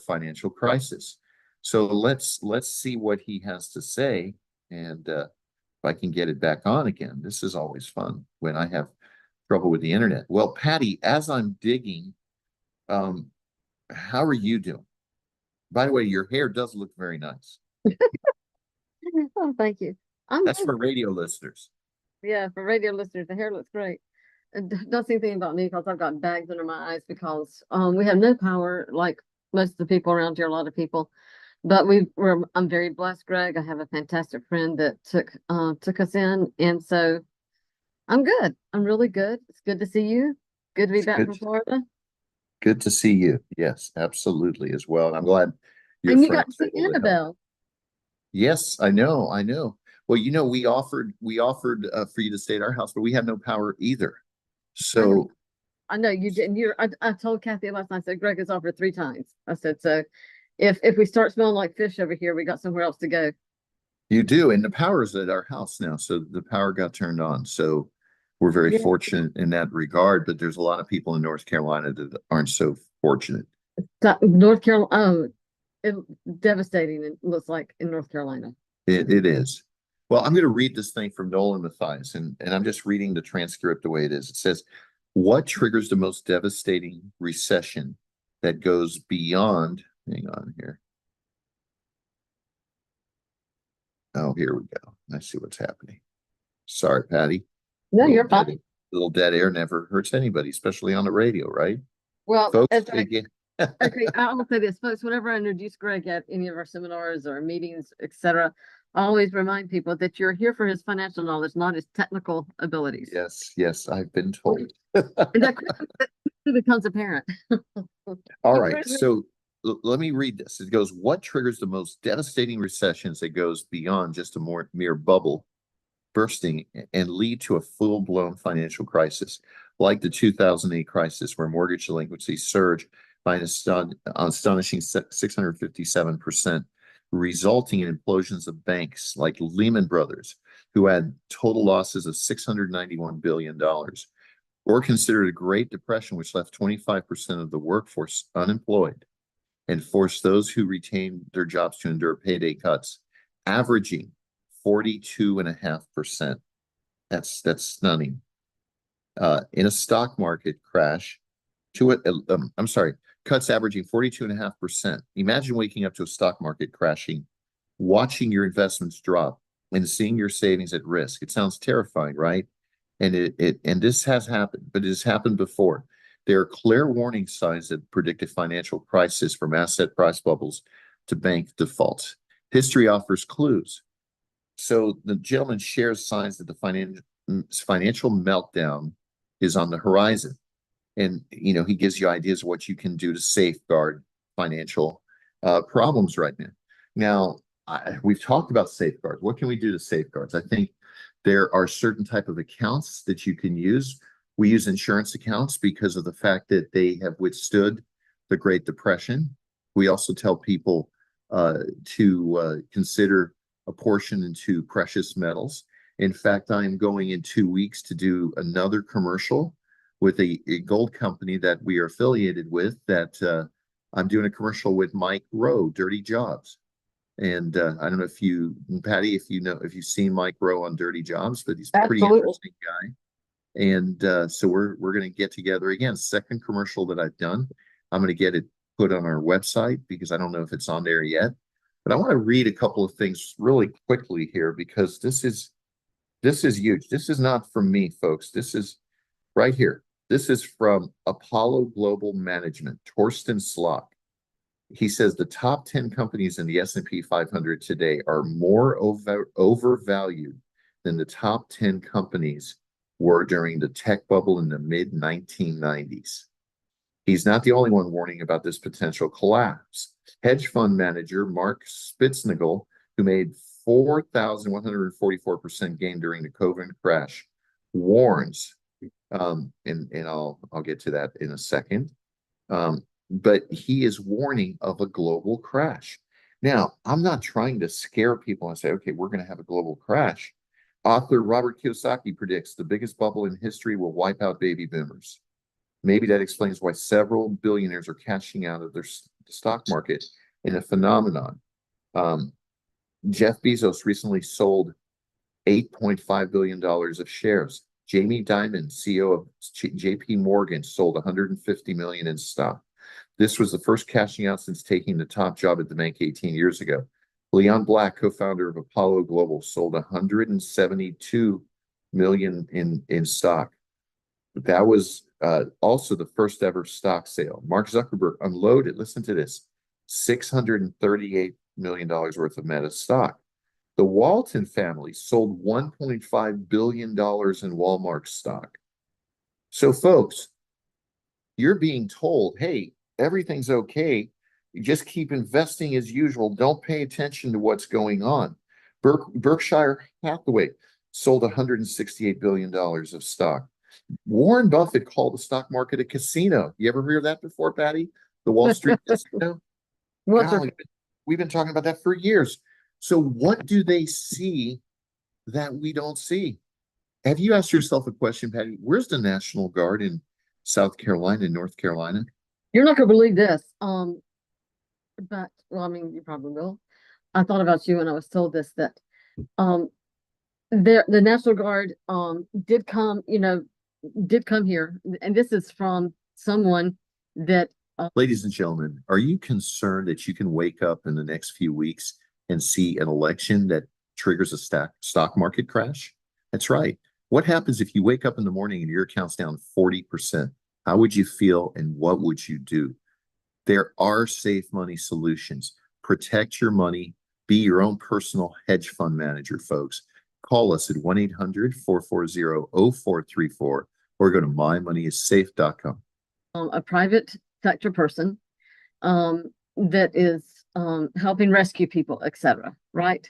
financial crisis. So let's see what he has to say. And if I can get it back on again, this is always fun when I have trouble with the internet. Well, Patty, as I'm digging, um, how are you doing? By the way, your hair does look very nice. Oh, thank you. I'm That's good. for radio listeners. Yeah, for radio listeners, the hair looks great. And don't say anything about me because I've got bags under my eyes because we have no power like most of the people around here, a lot of people. But I'm very blessed, Greg. I have a fantastic friend that took us in, and so I'm good. I'm really good. It's good to see you. Good to be It's back from Florida. good to see you. Yes, absolutely as well. And I'm glad your And you got to friends are see able to help. Annabelle. Yes, I know, I know. Well, we offered for you to stay at our house, but we had no power either. I know, So I know you didn't. I told Kathy last night. I said Greg has offered 3 times. I said so. If we start smelling like fish over here, we got somewhere else to go. you do, and the power is at our house now. So the power got turned on. So we're very Yeah, fortunate in that regard, but there's a lot of people in North Carolina that aren't so fortunate. North Carolina. Oh, it devastating. It looks like in North Carolina. It is. Well, I'm going to read this thing from Nolan Mathias, and I'm just reading the transcript the way it is. It says, what triggers the most devastating recession that goes beyond, hang on here. Oh, here we go. I see what's happening. Sorry, Patty. No, Little you're dead, fine. little dead air never hurts anybody, especially on the radio, right? Well, Folks, as I again, okay, I will say this, folks. Whenever I introduce Greg at any of our seminars or meetings, etc., I always remind people that you're here for his financial knowledge, not his technical abilities. yes, yes, I've been And told. that quickly becomes apparent. All right, so let me read this. It goes, what triggers the most devastating recessions that goes beyond just a mere bubble bursting and lead to a full-blown financial crisis, like the 2008 crisis, where mortgage delinquency surged by an astonishing 657%, resulting in implosions of banks like Lehman Brothers, who had total losses of $691 billion, or considered a Great Depression, which left 25% of the workforce unemployed and forced those who retained their jobs to endure payday cuts, averaging 42.5%. That's stunning. In a stock market crash, I'm sorry, cuts averaging 42.5%. Imagine waking up to a stock market crashing, watching your investments drop, and seeing your savings at risk. It sounds terrifying, right? And this has happened, but it has happened before. There are clear warning signs that predict a financial crisis, from asset price bubbles to bank defaults. History offers clues. So the gentleman shares signs that the financial meltdown is on the horizon. And, he gives you ideas of what you can do to safeguard financial problems right now. Now, we've talked about safeguards. What can we do to safeguards? I think there are certain type of accounts that you can use. We use insurance accounts because of the fact that they have withstood the Great Depression. We also tell people to consider a portion into precious metals. In fact, I'm going in 2 weeks to do another commercial with a gold company that we are affiliated with, that I'm doing a commercial with Mike Rowe, Dirty Jobs. And I don't know if you, Patty, if you've seen Mike Rowe on Dirty Jobs, but he's a pretty Absolutely. interesting guy. And so we're going to get together again. Second commercial that I've done. I'm going to get it put on our website because I don't know if it's on there yet. But I want to read a couple of things really quickly here, because this is huge. This is not from me, folks. This is right here. This is from Apollo Global Management, Torsten Slock. He says the top 10 companies in the S&P 500 today are more overvalued than the top 10 companies were during the tech bubble in the mid 1990s. He's not the only one warning about this potential collapse. Hedge fund manager Mark Spitznagel, who made 4,144% gain during the COVID crash, warns, and I'll get to that in a second. But he is warning of a global crash. Now, I'm not trying to scare people and say, okay, we're going to have a global crash. Author Robert Kiyosaki predicts the biggest bubble in history will wipe out baby boomers. Maybe that explains why several billionaires are cashing out of the stock market in a phenomenon. Jeff Bezos recently sold $8.5 billion of shares. Jamie Dimon, CEO of JP Morgan, sold 150 million in stock. This was the first cashing out since taking the top job at the bank 18 years ago. Leon Black, co-founder of Apollo Global, sold 172 million in stock. That was also the first ever stock sale. Mark Zuckerberg unloaded, listen to this, $638 million worth of Meta stock. The Walton family sold $1.5 billion in Walmart stock. So, folks, you're being told, hey, everything's okay. You just keep investing as usual. Don't pay attention to what's going on. Berkshire Hathaway sold $168 billion of stock. Warren Buffett called the stock market a casino. You ever hear that before, Patty? The Wall Street casino? Golly, we've been talking about that for years. So what do they see that we don't see? Have you asked yourself a question, Patty? Where's the National Guard in South Carolina and North Carolina? You're not gonna believe this. But well, I mean, you probably will. I thought about you when I was told this, that the National Guard did come, did come here, and this is from someone that Ladies and gentlemen, are you concerned that you can wake up in the next few weeks and see an election that triggers a stock market crash? That's right. What happens if you wake up in the morning and your account's down 40%? How would you feel and what would you do? There are safe money solutions. Protect your money. Be your own personal hedge fund manager, folks. Call us at 1-800-440-0434 or go to mymoneyissafe.com. A private sector person that is helping rescue people, etc. Right?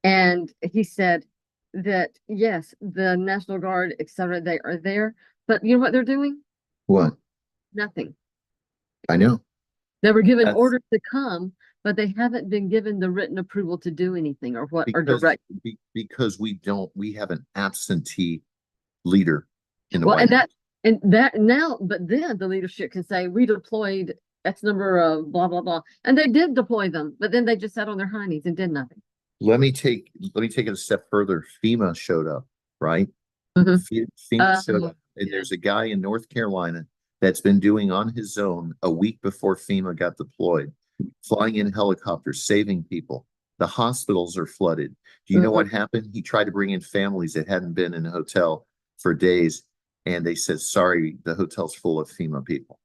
And he said that yes, the National Guard, etc., they are there, but you know what they're doing? What? Nothing. I know. They were given orders to come, but they haven't been given the written approval to do anything or what or direct. Because we have an absentee leader in the Well, White House. and that now, but then the leadership can say we deployed X number of blah blah blah, and they did deploy them, but then they just sat on their hinds and did nothing. Let me take it a step further. FEMA showed up, right? Mm-hmm. FEMA showed up, and there's a guy in North Carolina that's been doing on his own a week before FEMA got deployed, flying in helicopters, saving people. The hospitals are flooded. Do you know what happened? He tried to bring in families that hadn't been in a hotel for days, and they said, sorry, the hotel's full of FEMA people.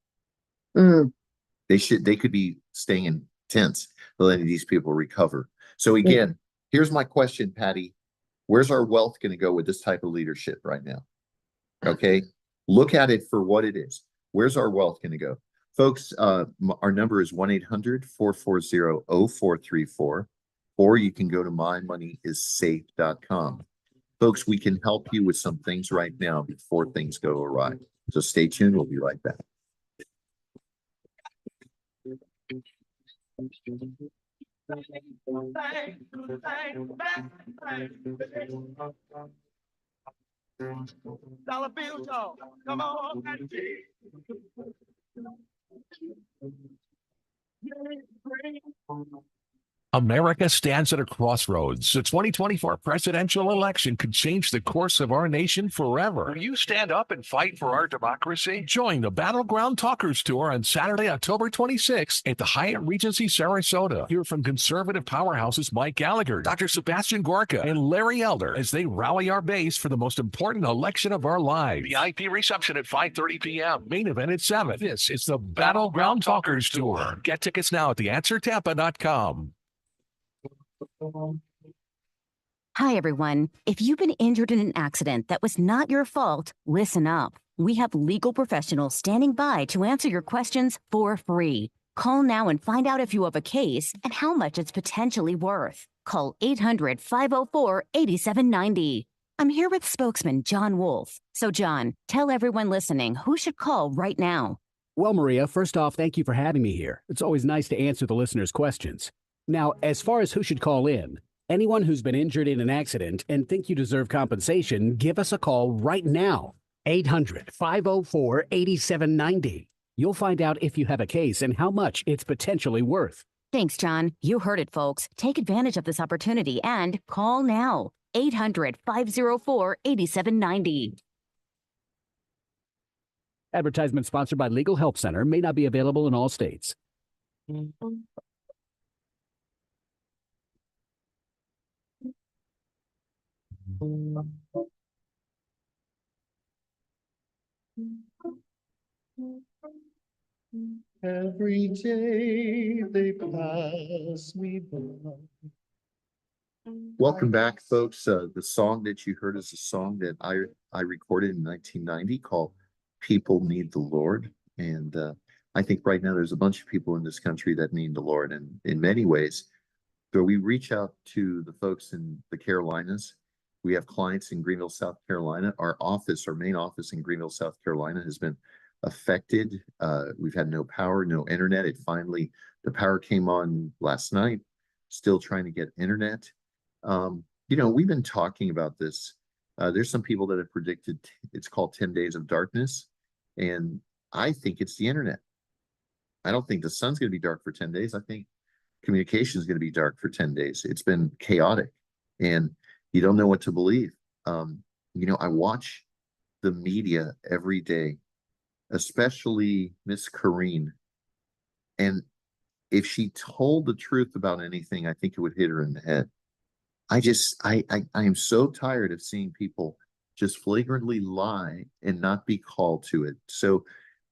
They could be staying in tents, letting these people recover. So again, here's my question, Patty. Where's our wealth going to go with this type of leadership right now? Okay. Look at it for what it is. Where's our wealth going to go? Folks, our number is 1-800-440-0434, or you can go to mymoneyissafe.com. Folks, we can help you with some things right now before things go awry. So stay tuned. We'll be right back. Dollar bills, y'all. Come on, America stands at a crossroads. The 2024 presidential election could change the course of our nation forever. Will you stand up and fight for our democracy? Join the Battleground Talkers Tour on Saturday, October 26th at the Hyatt Regency Sarasota. Hear from conservative powerhouses Mike Gallagher, Dr. Sebastian Gorka, and Larry Elder as they rally our base for the most important election of our lives. VIP reception at 5:30 p.m. Main event at 7. This is the Battleground Talkers Tour. Get tickets now at theanswertampa.com. Hi, everyone. If you've been injured in an accident that was not your fault, listen up. We have legal professionals standing by to answer your questions for free. Call now and find out if you have a case and how much it's potentially worth. Call 800-504-8790. I'm here with spokesman John Wolf. So, John, tell everyone listening who should call right now. Well, Maria, first off, thank you for having me here. It's always nice to answer the listeners' questions. Now, as far as who should call in, anyone who's been injured in an accident and think you deserve compensation, give us a call right now. 800-504-8790. You'll find out if you have a case and how much it's potentially worth. Thanks, John. You heard it, folks. Take advantage of this opportunity and call now. 800-504-8790. Advertisement sponsored by Legal Help Center, may not be available in all states. Every day they pass me by. Welcome back, folks. The song that you heard is a song that I recorded in 1990 called "People Need the Lord," and I think right now there's a bunch of people in this country that need the Lord, and in many ways. So we reach out to the folks in the Carolinas. We have clients in Greenville, South Carolina. Our main office in Greenville, South Carolina has been affected. We've had no power, no internet. The power came on last night, still trying to get internet. We've been talking about this. There's some people that have predicted it's called 10 days of darkness. And I think it's the internet. I don't think the sun's going to be dark for 10 days. I think communication is going to be dark for 10 days. It's been chaotic and you don't know what to believe. I watch the media every day, especially Miss Karine. And if she told the truth about anything, I think it would hit her in the head. I am so tired of seeing people just flagrantly lie and not be called to it. So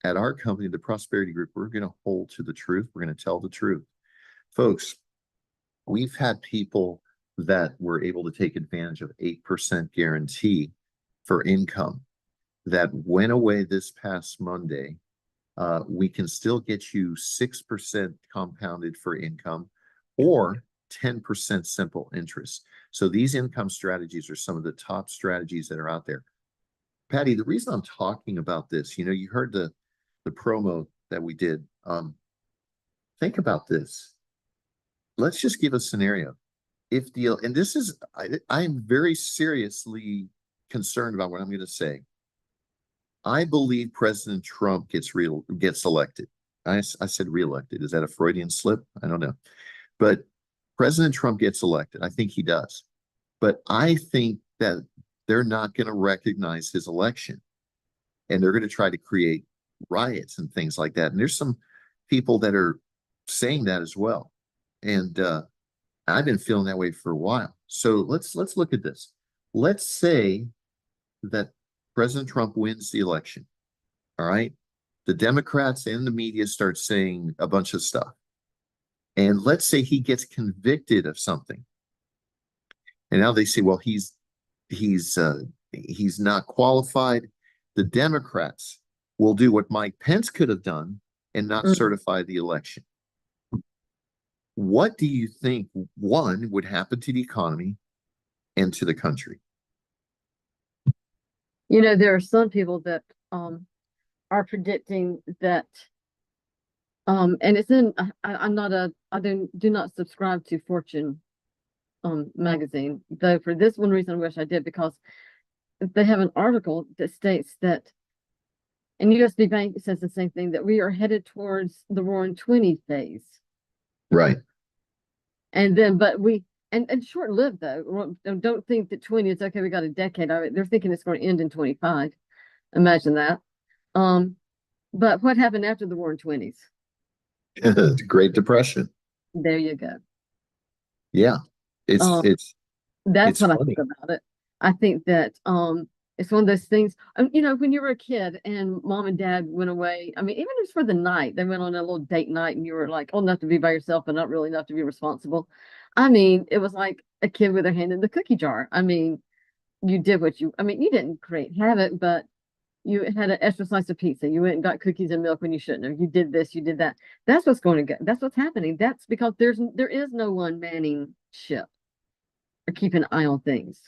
at our company, the Prosperity Group, we're going to hold to the truth. We're going to tell the truth. Folks, we've had people that were able to take advantage of 8% guarantee for income that went away this past Monday. We can still get you 6% compounded for income or 10% simple interest. So these income strategies are some of the top strategies that are out there. Patty, the reason I'm talking about this, you heard the promo that we did. Think about this. Let's just give a scenario. And this is, I'm very seriously concerned about what I'm going to say. I believe President Trump gets elected. I said reelected. Is that a Freudian slip? I don't know. But President Trump gets elected. I think he does. But I think that they're not going to recognize his election. And they're going to try to create riots and things like that. And there's some people that are saying that as well. And I've been feeling that way for a while. So let's look at this. Let's say that President Trump wins the election. All right. The Democrats and the media start saying a bunch of stuff. And let's say he gets convicted of something. And now they say, well, he's not qualified. The Democrats will do what Mike Pence could have done and not certify the election. What do you think, one, would happen to the economy and to the country? There are some people that are predicting that and it's in I do not subscribe to Fortune magazine, though for this one reason I wish I did, because they have an article that states that, and USB Bank says the same thing, that we are headed towards the Roaring 20 phase. Right. And then, and short-lived though. Don't think that 20 is okay. We got a decade of it. They're thinking it's going to end in 25. Imagine that. But what happened after the Roaring 20s? Great Depression. There you go. Yeah, it's that's what funny. I think about it. I think that it's one of those things. When you were a kid and mom and dad went away, I mean, even just for the night, they went on a little date night, and you were like old enough to be by yourself, but not really enough to be responsible. I mean, it was like a kid with their hand in the cookie jar. I mean, you did you didn't create havoc, but you had an extra slice of pizza. You went and got cookies and milk when you shouldn't have. You did this, you did that. That's what's going to go. That's what's happening. That's because there is no one manning ship or keeping an eye on things.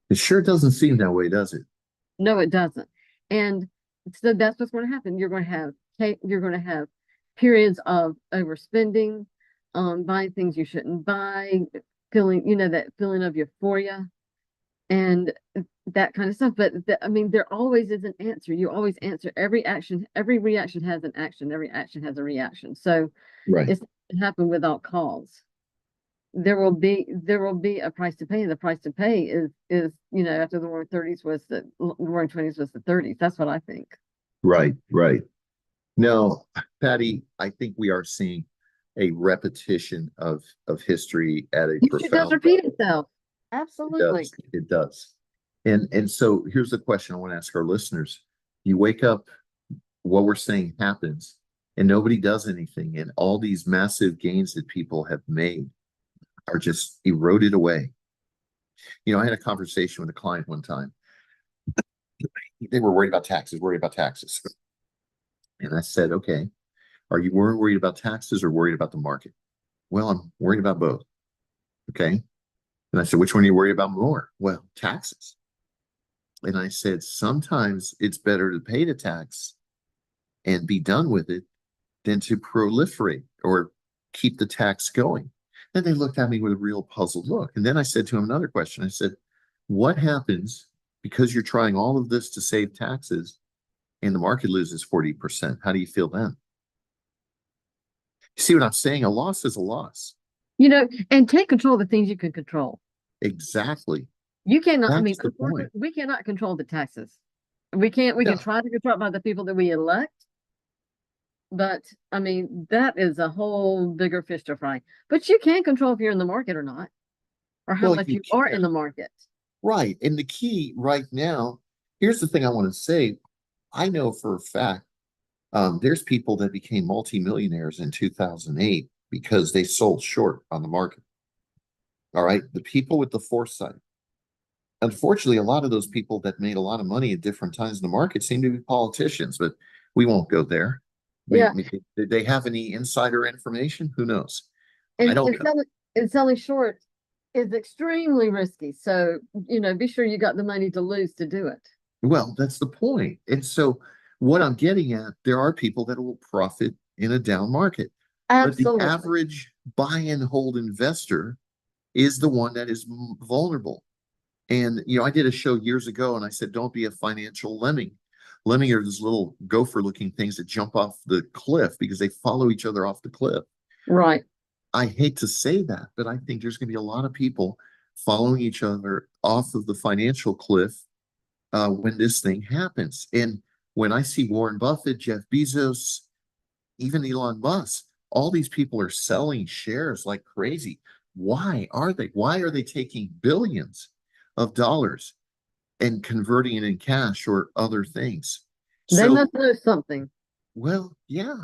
It sure doesn't seem that way, does it? No, it doesn't. And so that's what's going to happen. You're going to have periods of overspending, buying things you shouldn't buy, feeling, that feeling of euphoria. and that kind of stuff. But I mean, there always is an answer. You always answer every action. Every reaction has an action. Every action has a reaction. So Right. it's not happened without cause. There will be a price to pay, and the price to pay is after the Roaring Thirties was the Roaring Twenties was the 30s. That's what I think. Right. Right. No, Patty, I think we are seeing a repetition of history at a It does profound repeat level. itself. It Absolutely. does. It does. And so here's the question I want to ask our listeners. You wake up, what we're saying happens, and nobody does anything, and all these massive gains that people have made are just eroded away. I had a conversation with a client one time. They were worried about taxes. And I said, okay, are you more worried about taxes or worried about the market? Well, I'm worried about both. Okay. And I said, which one are you worried about more? Well, taxes. And I said, sometimes it's better to pay the tax and be done with it than to proliferate or keep the tax going. And they looked at me with a real puzzled look. And then I said to him another question. I said, what happens because you're trying all of this to save taxes and the market loses 40%? How do you feel then? You see what I'm saying? A loss is a loss. And take control of the things you can control. Exactly. You cannot, I mean, That's the point. we cannot control the taxes. We can try to control it by the people that we elect. But I mean, that is a whole bigger fish to fry. But you can control if you're in the market or not, or how Well, much you you are can. in the market. Right. And the key right now, here's the thing I want to say. I know for a fact, there's people that became multimillionaires in 2008 because they sold short on the market. All right. The people with the foresight. Unfortunately, a lot of those people that made a lot of money at different times in the market seem to be politicians, but we won't go there. Yeah. Did they have any insider information? Who knows? I And, don't and know. selling short is extremely risky. So, be sure you got the money to lose to do it. Well, that's the point. And so what I'm getting at, there are people that will profit in a down market. But the Absolutely. average buy and hold investor is the one that is vulnerable. And, I did a show years ago and I said, don't be a financial lemming. Lemming are those little gopher looking things that jump off the cliff because they follow each other off the cliff. Right. I hate to say that, but I think there's going to be a lot of people following each other off of the financial cliff when this thing happens. And when I see Warren Buffett, Jeff Bezos, even Elon Musk, all these people are selling shares like crazy. Why are they? Why are they taking billions of dollars and converting it in cash or other things? They So, must know something. well, yeah.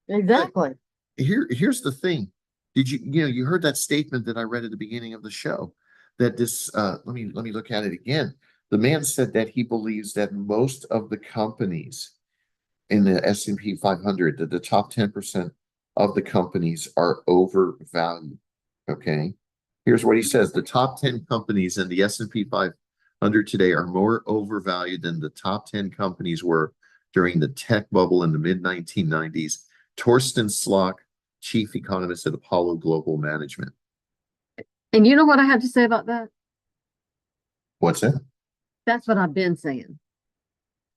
Exactly. Here's the thing. Did you heard that statement that I read at the beginning of the show that this let me look at it again. The man said that he believes that most of the companies in the S&P 500, that the top 10% of the companies are overvalued. Okay. Here's what he says. The top 10 companies in the S&P 500 today are more overvalued than the top 10 companies were during the tech bubble in the mid 1990s. Torsten Slok, chief economist at Apollo Global Management. And you know what I have to say about that? What's that? That's what I've been saying.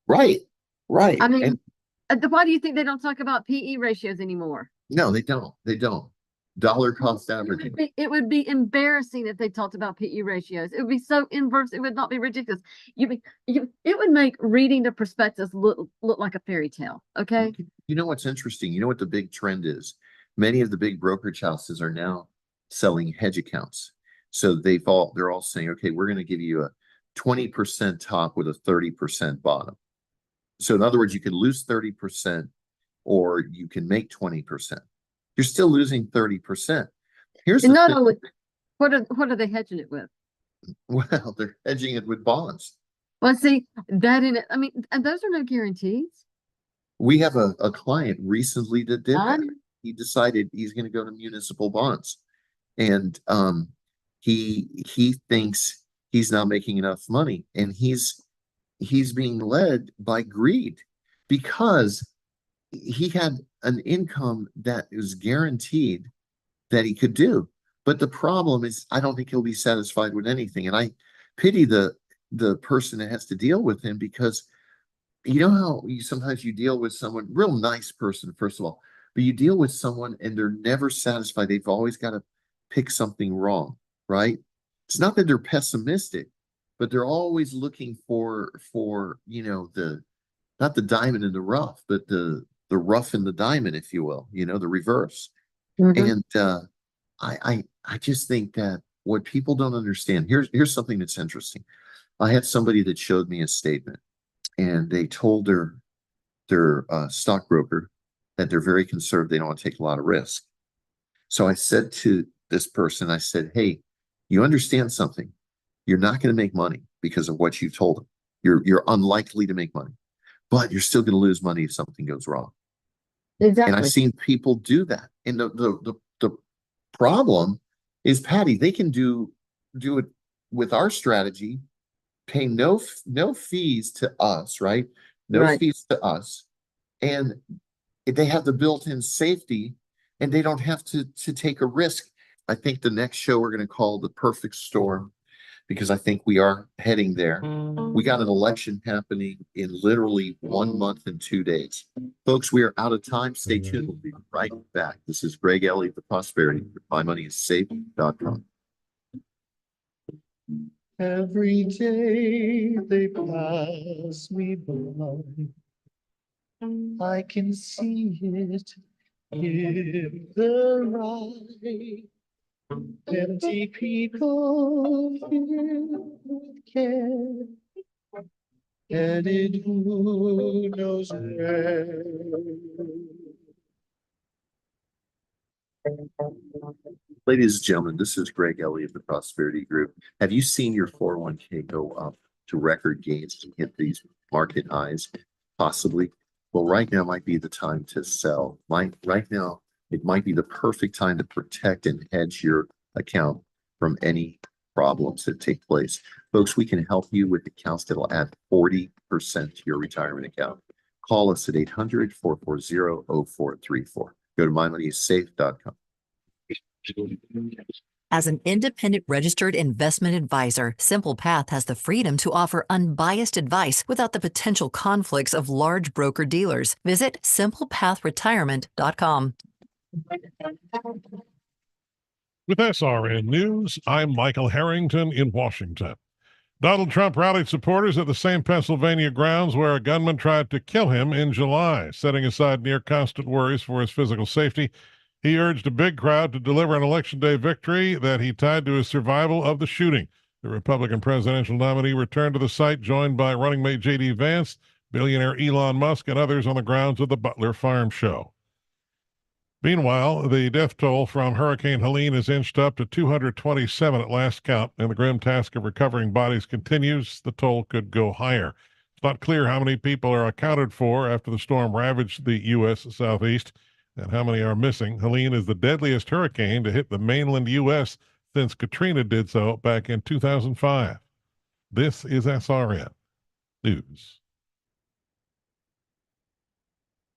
Right. Right. I mean, And why do you think they don't talk about PE ratios anymore? no, they don't. They don't. Dollar cost averaging. It would be embarrassing if they talked about PE ratios. It would be so inverse. It would not be ridiculous. It would make reading the prospectus look like a fairy tale. Okay. You know what's interesting? You know what the big trend is? Many of the big brokerage houses are now selling hedge accounts. So they're all saying, okay, we're going to give you a 20% top with a 30% bottom. So in other words, you can lose 30% or you can make 20%. You're still losing 30%. Here's And the not thing. only what are they hedging it with? Well, they're hedging it with bonds. Well, see that in it. I mean, and those are no guarantees. We have a client recently that did that. I'm- He decided he's going to go to municipal bonds. And he thinks he's not making enough money. And he's being led by greed because he had an income that is guaranteed that he could do. But the problem is, I don't think he'll be satisfied with anything. And I pity the the person that has to deal with him, because you know how sometimes you deal with someone, real nice person, first of all, but you deal with someone and they're never satisfied. They've always got to pick something wrong, right? It's not that they're pessimistic, but they're always looking for, the not the diamond in the rough, but the rough in the diamond, if you will, the reverse. Mhm. And I just think that what people don't understand, here's something that's interesting. I had somebody that showed me a statement, and they told their stockbroker that they're very conservative. They don't want to take a lot of risk. So I said to this person, I said, "Hey, you understand something? You're not going to make money because of what you told them. You're unlikely to make money, but you're still going to lose money if something goes wrong." And I've Exactly. seen people do that. And the problem is, Patty, they can do it with our strategy, pay no fees to us, right? No Right. fees to us, and they have the built-in safety, and they don't have to take a risk. I think the next show we're going to call the perfect storm, because I think we are heading there. We got an election happening in literally 1 month and 2 days. Folks, we are out of time. Stay tuned. We'll be right back. This is Greg Elliott, the Prosperity. MyMoneyIsSafe.com. Every day they pass me by, I can see it in the right. Empty people filled with care, headed who knows where. Ladies and gentlemen, this is Greg Elliott, the Prosperity Group. Have you seen your 401k go up to record gains and hit these market highs? Possibly. Well, right now might be the time to sell. Right now, it might be the perfect time to protect and hedge your account from any problems that take place. Folks, we can help you with accounts that'll add 40% to your retirement account. Call us at 800-440-0434. Go to mymoneyissafe.com. As an independent registered investment advisor, Simple Path has the freedom to offer unbiased advice without the potential conflicts of large broker dealers. Visit simplepathretirement.com. With SRN News, I'm Michael Harrington in Washington. Donald Trump rallied supporters at the same Pennsylvania grounds where a gunman tried to kill him in July. Setting aside near constant worries for his physical safety, he urged a big crowd to deliver an Election Day victory that he tied to his survival of the shooting. The Republican presidential nominee returned to the site, joined by running mate J.D. Vance, billionaire Elon Musk, and others on the grounds of the Butler Farm Show. Meanwhile, the death toll from Hurricane Helene has inched up to 227 at last count, and the grim task of recovering bodies continues. The toll could go higher. It's not clear how many people are accounted for after the storm ravaged the U.S. Southeast and how many are missing. Helene is the deadliest hurricane to hit the mainland U.S. since Katrina did so back in 2005. This is SRN News.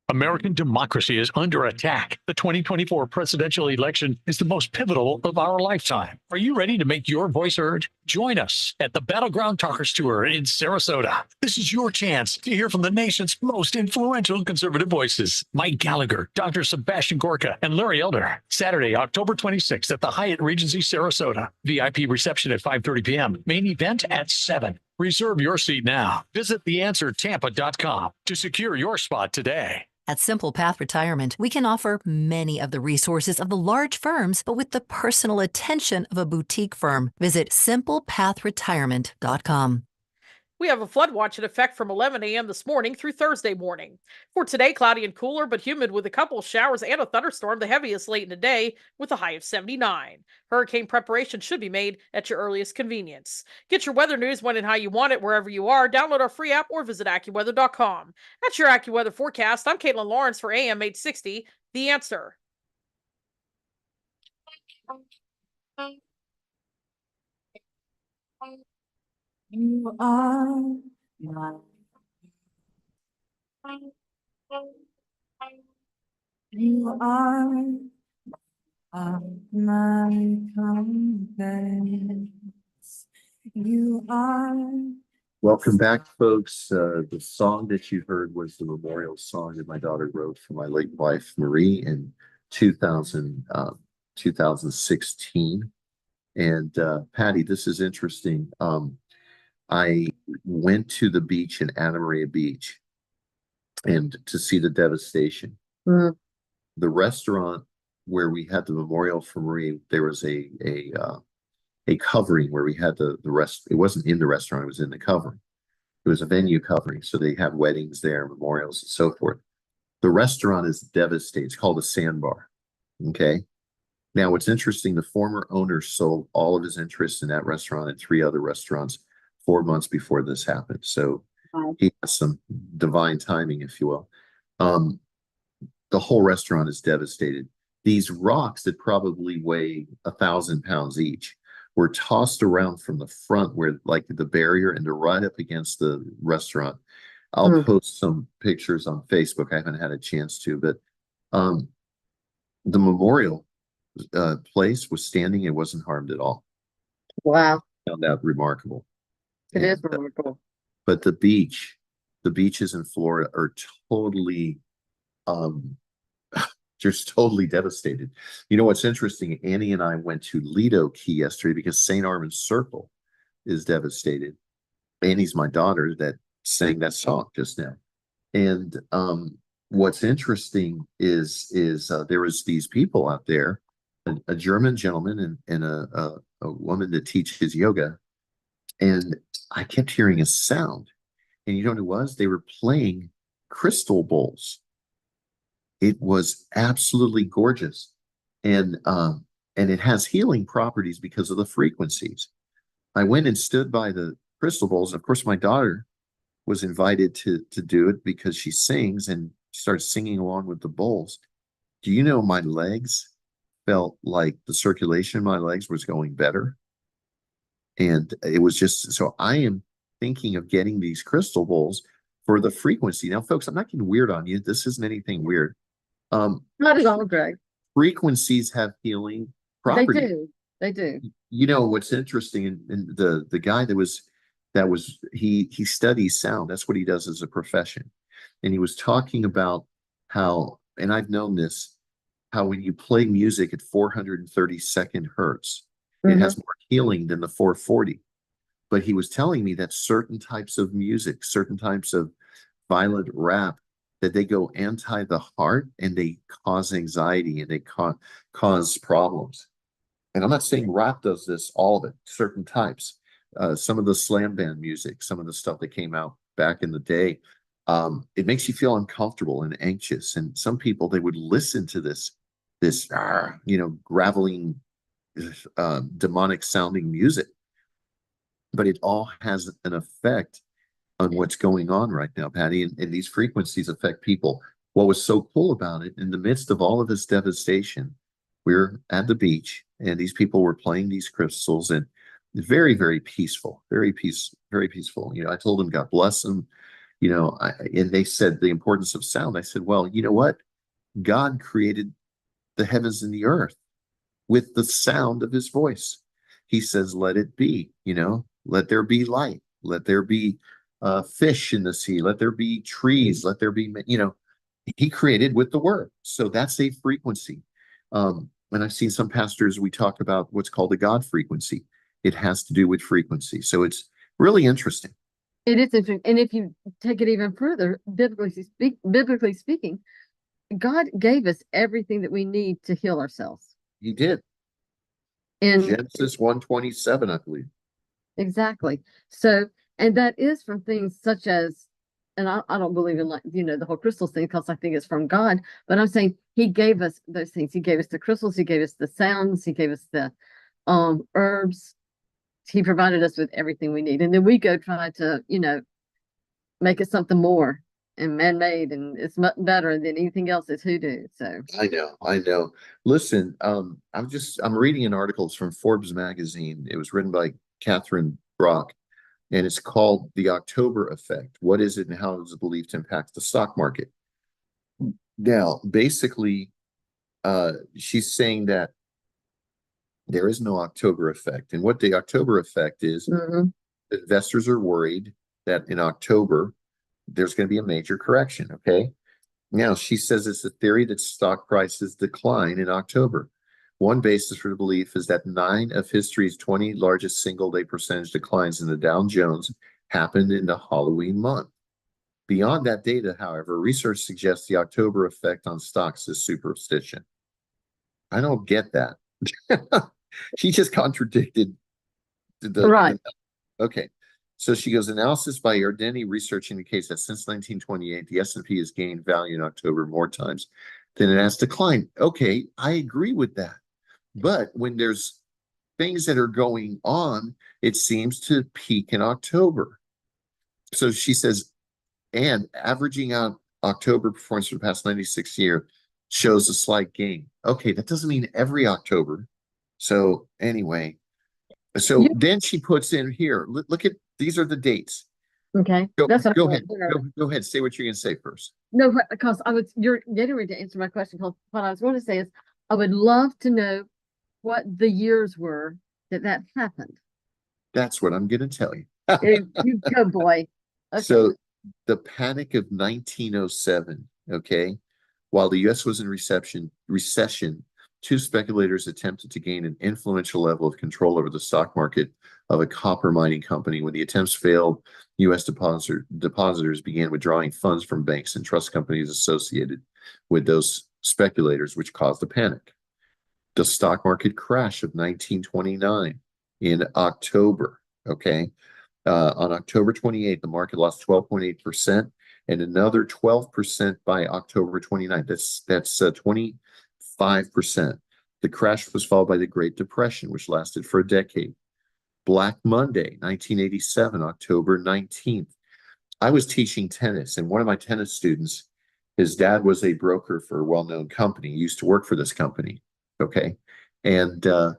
American democracy is under attack. The 2024 presidential election is the most pivotal of our lifetime. Are you ready to make your voice heard? Join us at the Battleground Talkers Tour in Sarasota. This is your chance to hear from the nation's most influential conservative voices. Mike Gallagher, Dr. Sebastian Gorka, and Larry Elder. Saturday, October 26th at the Hyatt Regency Sarasota. VIP reception at 5:30 p.m. Main event at 7. Reserve your seat now. Visit theanswertampa.com to secure your spot today. At Simple Path Retirement, we can offer many of the resources of the large firms, but with the personal attention of a boutique firm. Visit simplepathretirement.com. We have a flood watch in effect from 11 a.m. this morning through Thursday morning. For today, cloudy and cooler, but humid with a couple of showers and a thunderstorm, the heaviest late in the day, with a high of 79. Hurricane preparation should be made at your earliest convenience. Get your weather news when and how you want it wherever you are. Download our free app or visit AccuWeather.com. That's your AccuWeather forecast. I'm Caitlin Lawrence for AM 860, The Answer. You are my you are my confidence. You are. Welcome back, folks. The song that you heard was the memorial song that my daughter wrote for my late wife, Marie, in 2016. And Patty, this is interesting. I went to the beach in Anna Maria Beach and to see the devastation. Mhm. The restaurant where we had the memorial for Marie, there was a covering where we had the rest. It wasn't in the restaurant; it was in the covering. It was a venue covering, so they have weddings there, memorials, and so forth. The restaurant is devastated. It's called a Sandbar. Okay. Now, what's interesting, the former owner sold all of his interest in that restaurant and three other restaurants 4 months before this happened. So Wow. he has some divine timing, if you will. Um, the whole restaurant is devastated. These rocks that probably weigh 1,000 pounds each were tossed around from the front where like the barrier and to right up against the restaurant. I'll post some pictures on Facebook. I haven't had a chance to, but um, the memorial place was standing and wasn't harmed at all. Wow. Found that remarkable. It is And, remarkable. but the beaches in Florida are totally um just totally devastated. You know what's interesting? Annie and I went to Lido Key yesterday because St. Armand's Circle is devastated. Annie's my daughter that sang that song just now. And what's interesting is there was these people out there, a German gentleman and a woman that teaches yoga, and I kept hearing a sound. And you know what it was? They were playing crystal bowls. It was absolutely gorgeous, and it has healing properties because of the frequencies. I went and stood by the crystal bowls. Of course, my daughter was invited to do it because she sings and starts singing along with the bowls. Do you know my legs felt like the circulation in my legs was going better? And it was just so I am thinking of getting these crystal bowls for the frequency. Now, folks, I'm not getting weird on you. This isn't anything weird. Not at all, Greg. Frequencies have healing They properties. do. They do. You know what's interesting, and the guy that was he studies sound. That's what he does as a profession. And he was talking about how, and I've known this, how when you play music at 432nd hertz, it has more healing than the 440. But he was telling me that certain types of music, certain types of violent rap, that they go anti the heart and they cause anxiety and they cause problems. And I'm not saying rap does this, all of it, certain types. Some of the slam band music, some of the stuff that came out back in the day, it makes you feel uncomfortable and anxious. And some people, they would listen to this graveling, demonic sounding music, but it all has an effect on what's going on right now, Patty, and these frequencies affect people. What was so cool about it, in the midst of all of this devastation, we're at the beach and these people were playing these crystals and very, very peaceful, very peaceful. You know, I told them, God bless them, and they said the importance of sound. I said, well, you know what? God created the heavens and the earth with the sound of his voice. He says, let it be, let there be light, let there be fish in the sea, let there be trees, let there be, he created with the word. So that's a frequency. And I've seen some pastors, we talk about what's called the God frequency. It has to do with frequency. So it's really interesting. It is interesting. And if you take it even further, biblically speaking, God gave us everything that we need to heal ourselves. He did. In Genesis 1:27, I believe. Exactly. So, and that is from things such as, and I don't believe in the whole crystals thing because I think it's from God, but I'm saying he gave us those things. He gave us the crystals, he gave us the sounds, he gave us the herbs. He provided us with everything we need. And then we go try to, make it something more and man-made, and it's much better than anything else is hoodoo. So I know. Listen, I'm reading an article. It's from Forbes magazine. It was written by Catherine Brock, and it's called The October Effect. What is it and how is it believed to impact the stock market? Now, basically, she's saying that There is no October effect. And what the October effect is, Mhm. investors are worried that in October, there's going to be a major correction. Okay. Now, she says it's a theory that stock prices decline in October. One basis for the belief is that 9 of history's 20 largest single-day percentage declines in the Dow Jones happened in the Halloween month. Beyond that data, however, research suggests the October effect on stocks is superstition. I don't get that. She just contradicted Right. okay. So she goes, analysis by Yardeni Research indicates that since 1928, the S&P has gained value in October more times than it has declined. Okay, I agree with that. But when there's things that are going on, it seems to peak in October. So she says, and averaging out October performance for the past 96 years shows a slight gain. Okay, that doesn't mean every October. So anyway, so You- then she puts in here, look at, these are the dates. Okay. Go, That's what I go want ahead. to know. Go ahead. Say what you're going to say first. No, because you're getting ready to answer my question. Because what I was going to say is, I would love to know what the years were that happened. That's what I'm going to tell you. You go, boy. Okay. So the panic of 1907, okay, while the U.S. was in recession, two speculators attempted to gain an influential level of control over the stock market of a copper mining company. When the attempts failed, U.S. depositors began withdrawing funds from banks and trust companies associated with those speculators, which caused a panic. The stock market crash of 1929 in October, okay? On October 28th, the market lost 12.8% and another 12% by October 29th. That's 25%. The crash was followed by the Great Depression, which lasted for a decade. Black Monday, 1987, October 19th. I was teaching tennis, and one of my tennis students, his dad was a broker for a well-known company. He used to work for this company. Okay. And I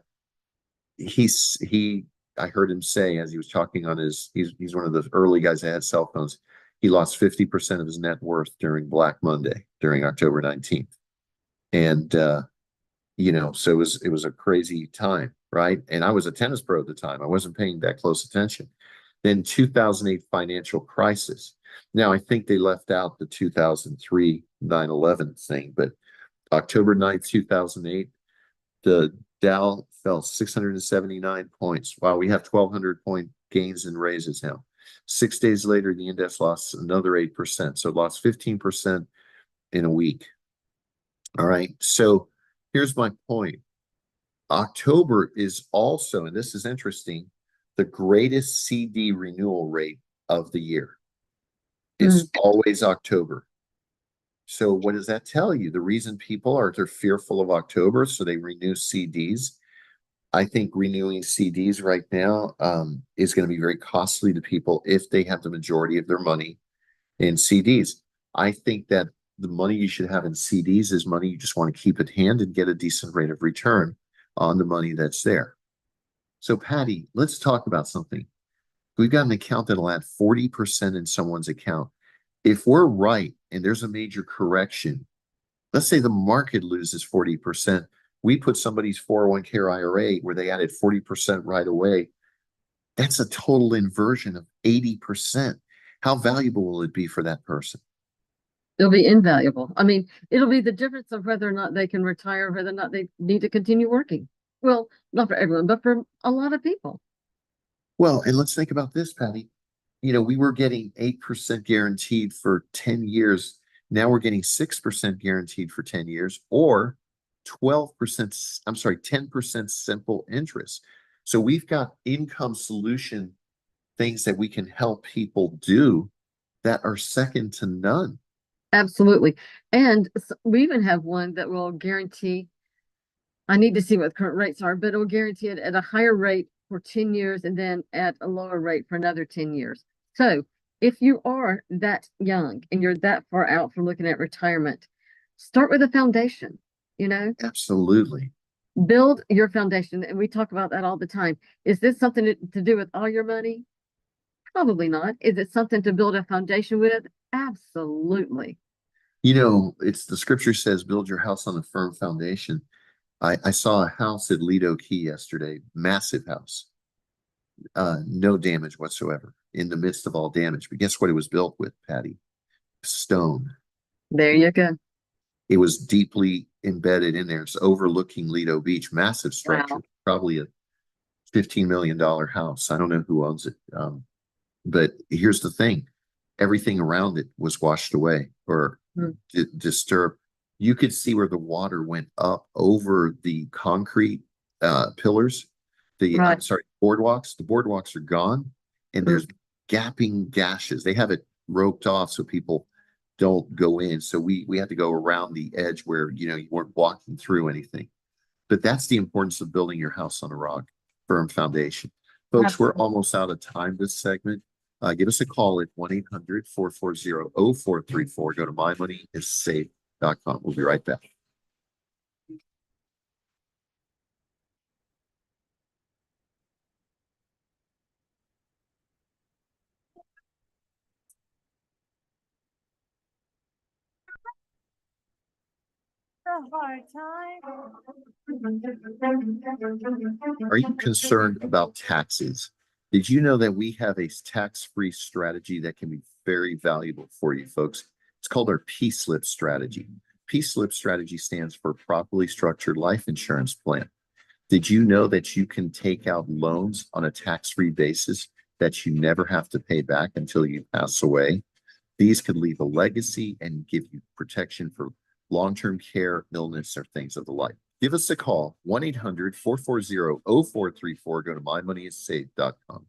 heard him say, as he was talking on he's one of the early guys that had cell phones. He lost 50% of his net worth during Black Monday, during October 19th. And, so it was a crazy time, right? And I was a tennis pro at the time. I wasn't paying that close attention. Then 2008 financial crisis. Now, I think they left out the 2003 9/11 thing, but October 9th, 2008, the Dow fell 679 points. Wow, we have 1,200 point gains and raises now. 6 days later, the index lost another 8%. So it lost 15% in a week. All right. So here's my point. October is also, and this is interesting, the greatest CD renewal rate of the year. It's always October. So what does that tell you? The reason they're fearful of October, so they renew CDs. I think renewing CDs right now is going to be very costly to people if they have the majority of their money in CDs. I think that the money you should have in CDs is money you just want to keep at hand and get a decent rate of return on the money that's there. So Patty, let's talk about something. We've got an account that'll add 40% in someone's account. If we're right and there's a major correction, let's say the market loses 40%, we put somebody's 401k or IRA where they added 40% right away. That's a total inversion of 80%. How valuable will it be for that person? It'll be invaluable. I mean, it'll be the difference of whether or not they can retire, whether or not they need to continue working. Well, not for everyone, but for a lot of people. Well, and let's think about this, Patty. We were getting 8% guaranteed for 10 years. Now we're getting 6% guaranteed for 10 years or 12%, 10% simple interest. So we've got income solution things that we can help people do that are second to none. Absolutely. And we even have one that will guarantee, I need to see what the current rates are, but it will guarantee it at a higher rate for 10 years and then at a lower rate for another 10 years. So if you are that young and you're that far out from looking at retirement, start with a foundation, Absolutely. build your foundation. And we talk about that all the time. Is this something to do with all your money? Probably not. Is it something to build a foundation with? Absolutely. It's the scripture says, build your house on a firm foundation. I saw a house at Lido Key yesterday, massive house. No damage whatsoever in the midst of all damage. But guess what it was built with, Patty? Stone. There you go. It was deeply embedded in there. It's overlooking Lido Beach, massive structure, Wow. probably a $15 million house. I don't know who owns it. But here's the thing. Everything around it was washed away or disturbed. You could see where the water went up over the concrete pillars. I'm Right. sorry, boardwalks. The boardwalks are gone, and there's gapping gashes. They have it roped off so people don't go in. So we had to go around the edge where you weren't walking through anything. But that's the importance of building your house on a rock, firm foundation. Folks, we're almost out of time this segment. Give us a call at 1-800-440-0434. Go to mymoneyissafe.com. We'll be right back. Are you concerned about taxes? Did you know that we have a tax-free strategy that can be very valuable for you, folks? It's called our P-slip strategy. P-slip strategy stands for properly structured life insurance plan. Did you know that you can take out loans on a tax-free basis that you never have to pay back until you pass away? These could leave a legacy and give you protection for long-term care, illness, or things of the like. Give us a call, 1-800-440-0434. Go to mymoneyissafe.com.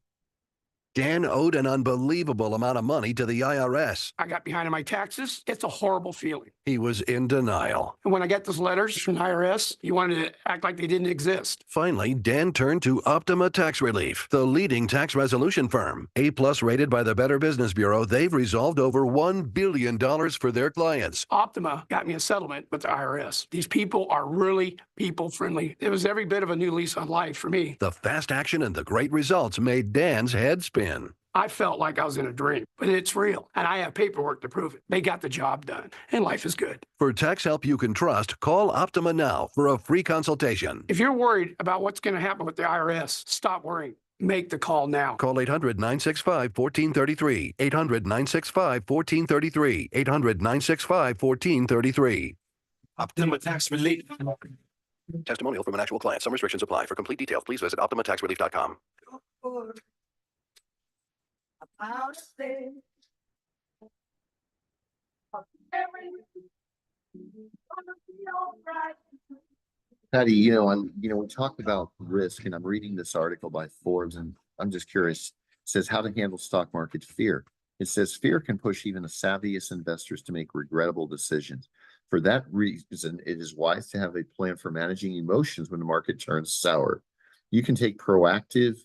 Dan owed an unbelievable amount of money to the IRS. I got behind on my taxes. It's a horrible feeling. He was in denial. And when I got those letters from the IRS, he wanted to act like they didn't exist. Finally, Dan turned to Optima Tax Relief, the leading tax resolution firm. A-plus rated by the Better Business Bureau, they've resolved over $1 billion for their clients. Optima got me a settlement with the IRS. These people are really people-friendly. It was every bit of a new lease on life for me. The fast action and the great results made Dan's head spin. I felt like I was in a dream, but it's real, and I have paperwork to prove it. They got the job done, and life is good. For tax help you can trust, call Optima now for a free consultation. If you're worried about what's going to happen with the IRS, stop worrying. Make the call now. Call 800-965-1433. 800-965-1433. 800-965-1433. Optima Tax Relief. Testimonial from an actual client. Some restrictions apply. For complete details, please visit OptimaTaxRelief.com. Patty, we talked about risk, and I'm reading this article by Forbes, and I'm just curious. It says how to handle stock market fear. It says fear can push even the savviest investors to make regrettable decisions. For that reason, it is wise to have a plan for managing emotions when the market turns sour. You can take proactive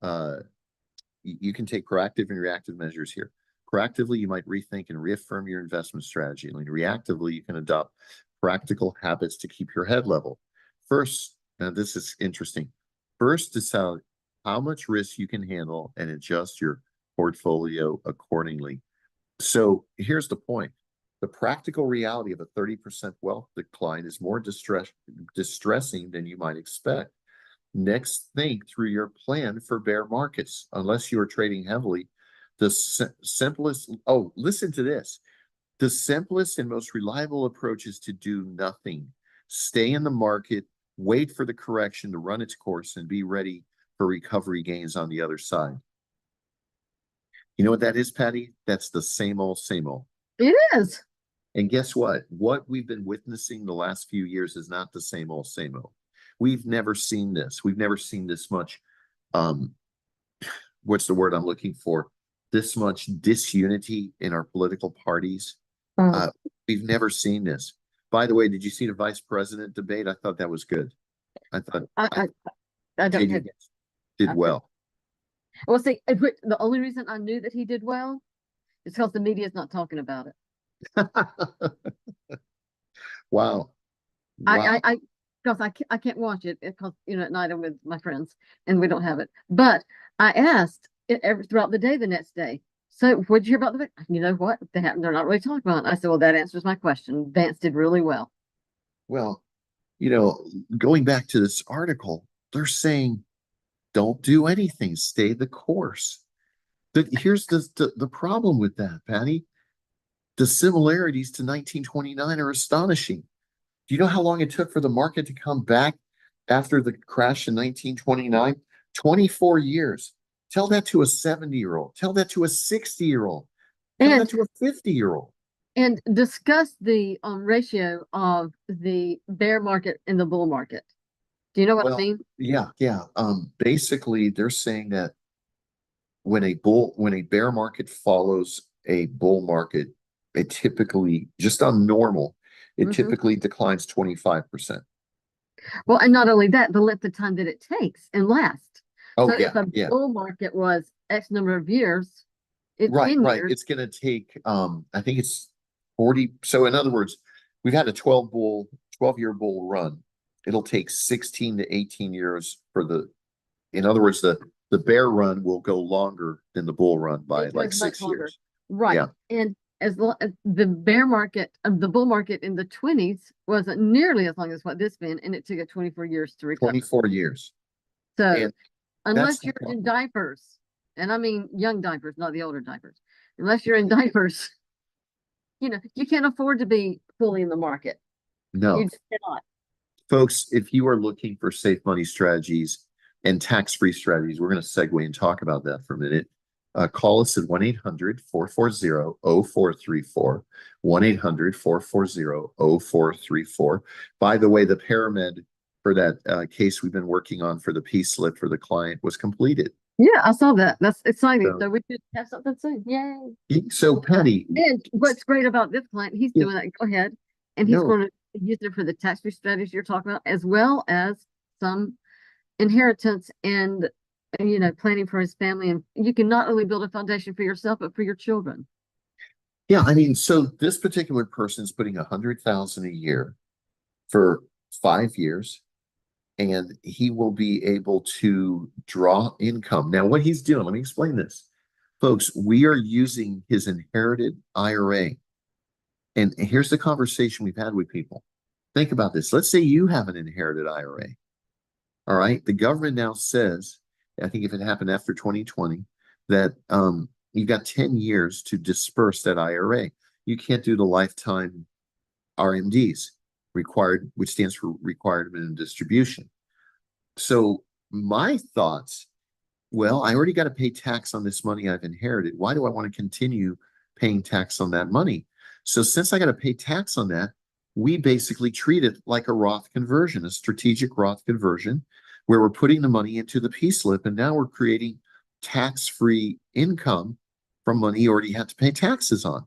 and reactive measures here. Proactively, you might rethink and reaffirm your investment strategy. And reactively, you can adopt practical habits to keep your head level. First, now this is interesting. First, decide how much risk you can handle and adjust your portfolio accordingly. So here's the point. The practical reality of a 30% wealth decline is more distressing than you might expect. Next, think through your plan for bear markets. Unless you are trading heavily, the simplest, listen to this. The simplest and most reliable approach is to do nothing. Stay in the market, wait for the correction to run its course, and be ready for recovery gains on the other side. You know what that is, Patty? That's the same old, same old. It is. And guess what? What we've been witnessing the last few years is not the same old, same old. We've never seen this. We've never seen this much, what's the word I'm looking for? This much disunity in our political parties. We've never seen this. By the way, did you see the vice president debate? I thought that was good. I thought I don't have did well. Well, see, the only reason I knew that he did well is because the media is not talking about it. Wow. Because I can't watch it because at night I'm with my friends and we don't have it. But I asked throughout the day the next day. So what'd you hear about the? You know what? They're not really talking about it. I said, well, that answers my question. Vance did really well. Well, you know, going back to this article, they're saying don't do anything, stay the course. Here's the problem with that, Patty. The similarities to 1929 are astonishing. Do you know how long it took for the market to come back after the crash in 1929? 24 years. Tell that to a 70-year-old. Tell that to a 60-year-old. Tell And that to a 50-year-old. and discuss the ratio of the bear market and the bull market. Do you know what I Well, mean? yeah. Basically, they're saying that when a bear market follows a bull market, it typically, just on normal, it Mhm. typically declines 25%. Well, and not only that, the length of time that it takes and lasts. Oh, So if yeah, a yeah. bull market was X number of years, in Right, 10 right. years, It's going to take, I think it's 40. So in other words, we've had a 12-year bull run. It'll take 16 to 18 years in other words, the bear run will go longer than the bull run by it like goes much 6 longer. years. Right. Yeah. And as the bear market, the bull market in the 20s wasn't nearly as long as what this been, and it took it 24 years to recover. 24 years. So And unless the you're in problem. diapers, and I mean young diapers, not the older diapers, unless you're in diapers, you can't afford to be fully in the market. No. You just cannot. Folks, if you are looking for safe money strategies and tax-free strategies, we're going to segue and talk about that for a minute. Call us at 1-800-440-0434, 1-800-440-0434. By the way, the paramed for that case we've been working on for the P-slip for the client was completed. Yeah, I saw that. That's exciting. So- So we should have something soon. Yay. So, Patty, And what's great about this client, he's Yeah. doing that. Go ahead. And he's No. going to use it for the tax-free strategies you're talking about, as well as some inheritance and planning for his family. And you can not only build a foundation for yourself, but for your children. yeah, I mean, so this particular person's putting 100,000 a year for 5 years, and he will be able to draw income. Now, what he's doing, let me explain this. Folks, we are using his inherited IRA. And here's the conversation we've had with people. Think about this. Let's say you have an inherited IRA. All right. The government now says, I think if it happened after 2020, that you've got 10 years to disperse that IRA. You can't do the lifetime RMDs required, which stands for required minimum distribution. So my thoughts, well, I already got to pay tax on this money I've inherited. Why do I want to continue paying tax on that money? So since I got to pay tax on that, we basically treat it like a Roth conversion, a strategic Roth conversion, where we're putting the money into the P-slip, and now we're creating tax-free income from money you already had to pay taxes on,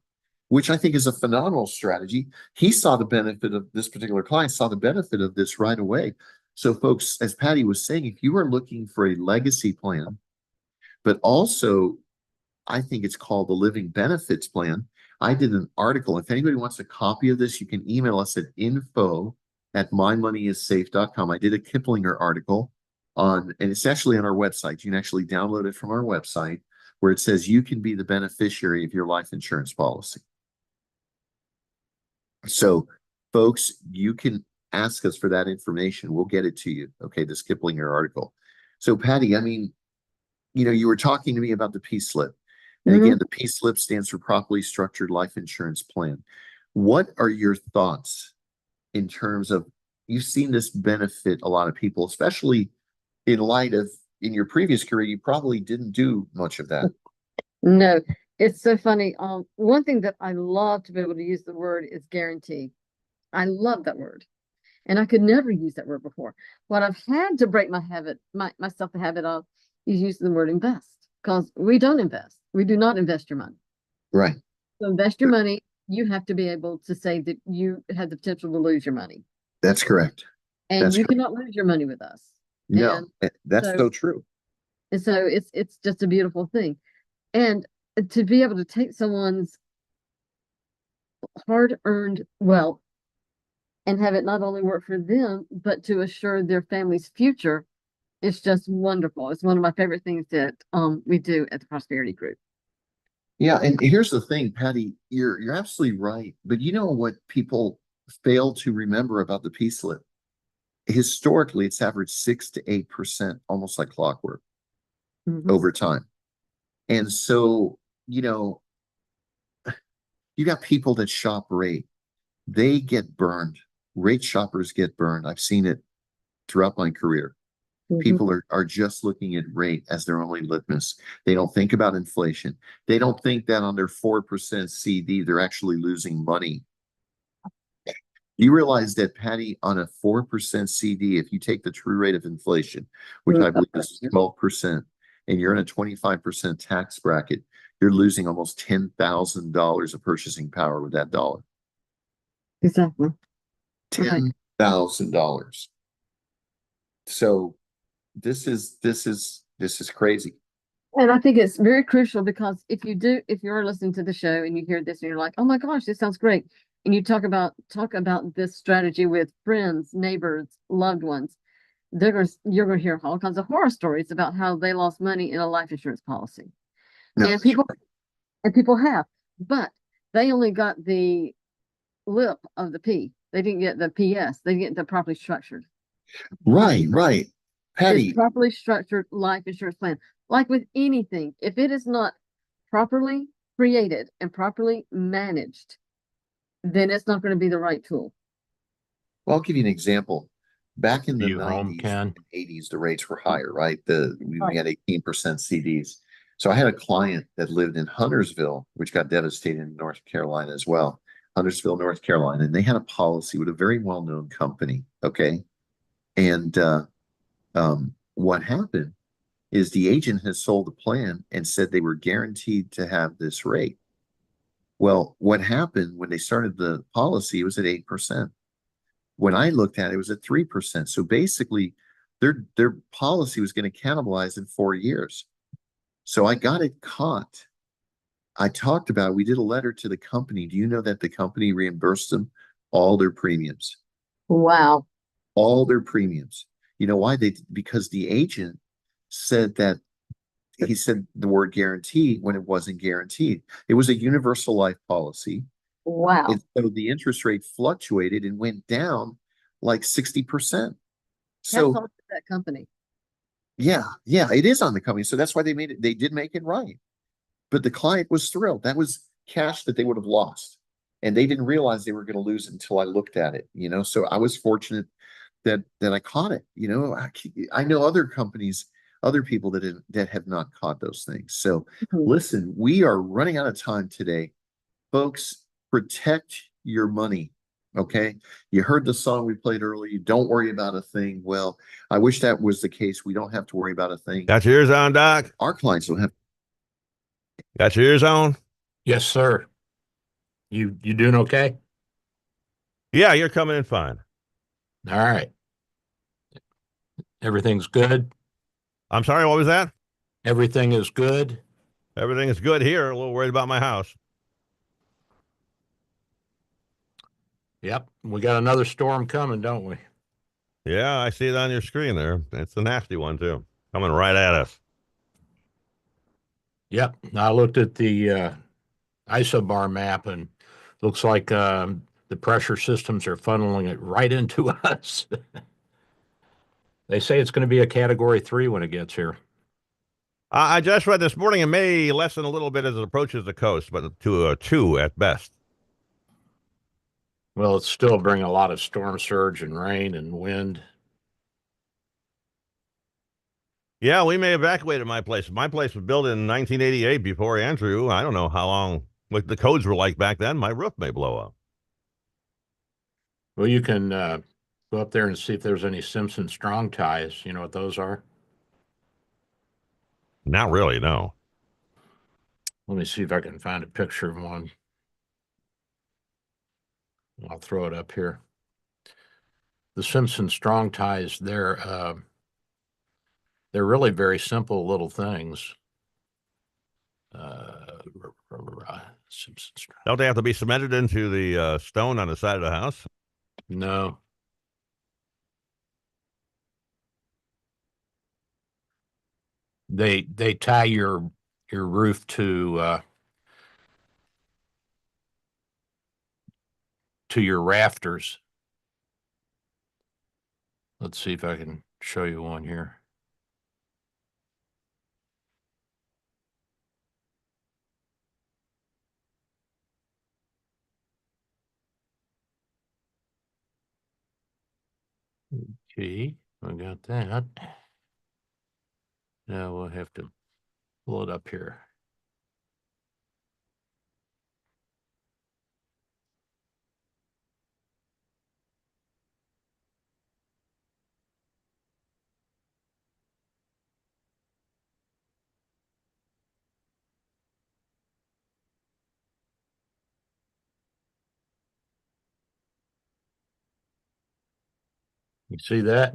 which I think is a phenomenal strategy. He saw the benefit of this particular client, saw the benefit of this right away. So folks, as Patty was saying, if you are looking for a legacy plan, but also I think it's called the living benefits plan. I did an article. If anybody wants a copy of this, you can email us at info@mymoneyissafe.com. I did a Kiplinger article and it's actually on our website. You can actually download it from our website where it says you can be the beneficiary of your life insurance policy. So folks, you can ask us for that information. We'll get it to you. Okay, this Kiplinger article. So Patty, I mean, you were talking to me about the P-slip. And again, the P-slip stands for properly structured life insurance plan. What are your thoughts in terms of, you've seen this benefit a lot of people, especially in light of, in your previous career, you probably didn't do much of that. No, it's so funny. One thing that I love to be able to use the word is guarantee. I love that word. And I could never use that word before. What I've had to break myself the habit of is using the word invest, because we don't invest. We do not invest your money. Right. So invest your money. You have to be able to say that you have the potential to lose your money. That's correct. And That's you correct. cannot lose your money with us. No, that's so- so true. And so it's just a beautiful thing. And to be able to take someone's hard-earned wealth and have it not only work for them, but to assure their family's future, it's just wonderful. It's one of my favorite things that we do at the Prosperity Group. Yeah, and here's the thing, Patty, you're absolutely right. But you know what people fail to remember about the P-slip? historically it's averaged 6 to 8%, almost like clockwork Mhm. over time. And so, you got people that shop rate, they get burned. Rate shoppers get burned. I've seen it throughout my career. Mhm. People are just looking at rate as their only litmus. They don't think about inflation. They don't think that on their 4% CD, they're actually losing money. You realize that, Patty, on a 4% CD, if you take the true rate of inflation, which I believe is 12%, and you're in a 25% tax bracket, you're losing almost $10,000 of purchasing power with that dollar. Exactly. Right. $10,000. So this is crazy. And I think it's very crucial because if you're listening to the show and you hear this and you're like, oh my gosh, this sounds great. And you talk about this strategy with friends, neighbors, loved ones, you're gonna hear all kinds of horror stories about how they lost money in a life insurance policy. No, And people have, but they only got the lip of the P. They didn't get the PS. They didn't get the properly structured. right. Patty, It's properly structured life insurance plan. Like with anything, if it is not properly created and properly managed, then it's not going to be the right tool. well, I'll give you an example. Back in the You home, 90s Ken? and 80s, the rates were higher, right? We Right. had 18% CDs. So I had a client that lived in Huntersville, which got devastated in North Carolina as well. Huntersville, North Carolina, and they had a policy with a very well-known company. Okay. And what happened is the agent has sold the plan and said they were guaranteed to have this rate. Well, what happened when they started the policy, it was at 8%. When I looked at it, it was at 3%. So basically, their policy was going to cannibalize in 4 years. So I got it caught. I talked about, we did a letter to the company. Do you know that the company reimbursed them all their premiums? Wow. All their premiums. You know why? Because the agent said that he said the word guarantee when it wasn't guaranteed. It was a universal life policy. Wow. And so the interest rate fluctuated and went down like 60%. So Hats off to that company. yeah, it is on the company. So that's why they made it. They did make it right. But the client was thrilled. That was cash that they would have lost. And they didn't realize they were going to lose it until I looked at it, So I was fortunate that I caught it. I know other companies, other people that have not caught those things. So listen, we are running out of time today. Folks, protect your money. Okay. You heard the song we played earlier. You don't worry about a thing. Well, I wish that was the case. We don't have to worry about a thing. Got your ears on, Doc? Our clients don't have. Got your ears on? Yes, sir. You doing okay? Yeah, you're coming in fine. All right. Everything's good. I'm sorry, what was that? Everything is good. Everything is good here. A little worried about my house. Yep. We got another storm coming, don't we? Yeah, I see it on your screen there. It's a nasty one, too. Coming right at us. Yep. I looked at the isobar map and looks like the pressure systems are funneling it right into us. They say it's going to be a category 3 when it gets here. I just read this morning it may lessen a little bit as it approaches the coast, but to a 2 at best. Well, it's still bringing a lot of storm surge and rain and wind. Yeah, we may evacuate at my place. My place was built in 1988 before Andrew. I don't know how long what the codes were like back then. My roof may blow up. Well, you can go up there and see if there's any Simpson strong ties. You know what those are? Not really, no. Let me see if I can find a picture of one. I'll throw it up here. The Simpson strong ties, they're really very simple little things. Simpson strong. Don't they have to be cemented into the stone on the side of the house? No. They tie your roof to your rafters. Let's see if I can show you one here. Okay, I got that. Now we'll have to pull it up here. You see that?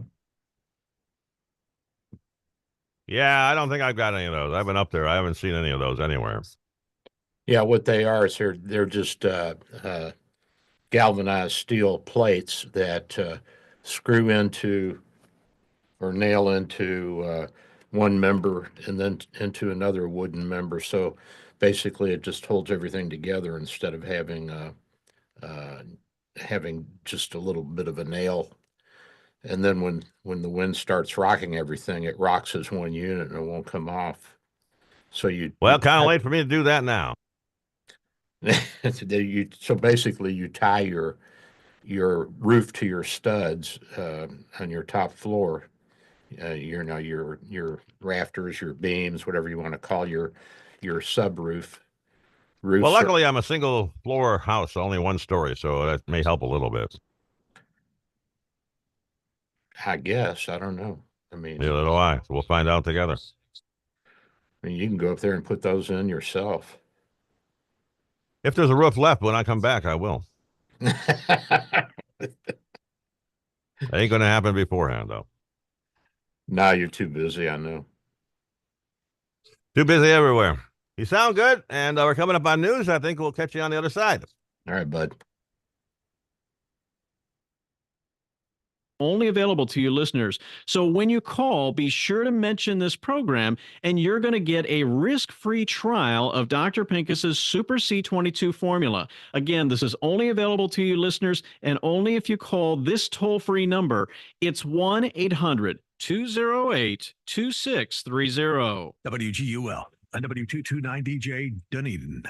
Yeah, I don't think I've got any of those. I've been up there. I haven't seen any of those anywhere. Yeah, what they are is they're just galvanized steel plates that screw into or nail into one member and then into another wooden member. So basically, it just holds everything together instead of having just a little bit of a nail. And then when the wind starts rocking everything, it rocks as one unit and it won't come off. So Well, kind of late for me to do that now. So basically, you tie your roof to your studs on your top floor. Your rafters, your beams, whatever you want to call your subroof. Well, luckily, I'm a single floor house, only one story, so that may help a little bit. I guess. I don't know. I mean, Neither do I. So we'll find out together. I mean, you can go up there and put those in yourself. If there's a roof left when I come back, I will. Ain't going to happen beforehand, though. No, you're too busy, I know. Too busy everywhere. You sound good, and we're coming up on news. I think we'll catch you on the other side. All right, bud. Only available to you listeners. So when you call, be sure to mention this program, and you're going to get a risk-free trial of Dr. Pincus's Super C22 formula. Again, this is only available to you listeners, and only if you call this toll-free number. It's 1-800-208-2630. WGUL and W229DJ Dunedin.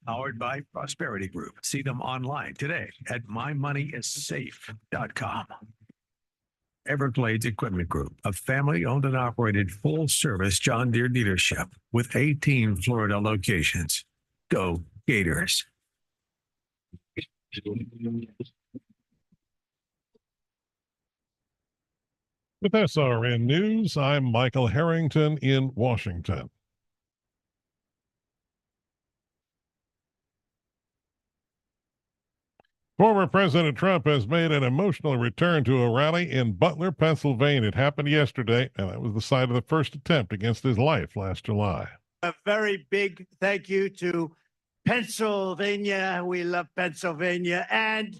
Powered by Prosperity Group. See them online today at mymoneyissafe.com. Everglades Equipment Group, a family-owned and operated full-service John Deere dealership with 18 Florida locations. Go Gators. With SRN News, I'm Michael Harrington in Washington. Former President Trump has made an emotional return to a rally in Butler, Pennsylvania. It happened yesterday, and that was the site of the first attempt against his life last July. A very big thank you to Pennsylvania. We love Pennsylvania. And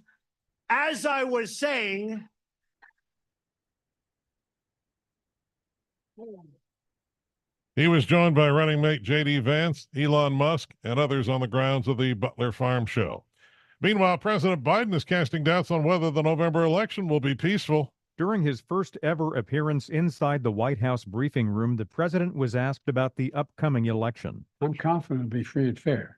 as I was saying, he was joined by running mate J.D. Vance, Elon Musk, and others on the grounds of the Butler Farm Show. Meanwhile, President Biden is casting doubts on whether the November election will be peaceful. During his first ever appearance inside the White House briefing room, the president was asked about the upcoming election. I'm confident it'll be free and fair.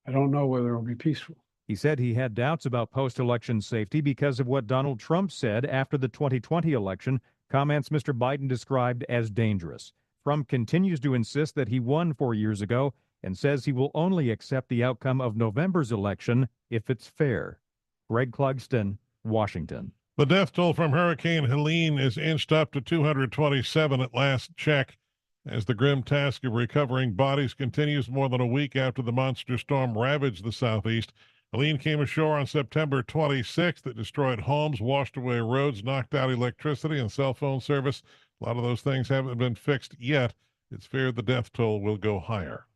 I don't know whether it'll be peaceful. He said he had doubts about post-election safety because of what Donald Trump said after the 2020 election, comments Mr. Biden described as dangerous. Trump continues to insist that he won 4 years ago and says he will only accept the outcome of November's election if it's fair. Greg Clugston, Washington. The death toll from Hurricane Helene is inched up to 227 at last check as the grim task of recovering bodies continues more than a week after the monster storm ravaged the southeast. Helene came ashore on September 26th. It destroyed homes, washed away roads, knocked out electricity and cell phone service. A lot of those things haven't been fixed yet. It's feared the death toll will go higher.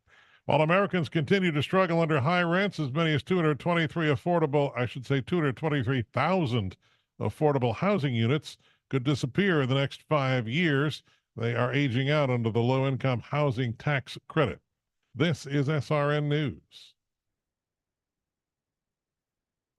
While Americans continue to struggle under high rents, as many as 223,000 affordable housing units could disappear in the next 5 years. They are aging out under the low-income housing tax credit. This is SRN News.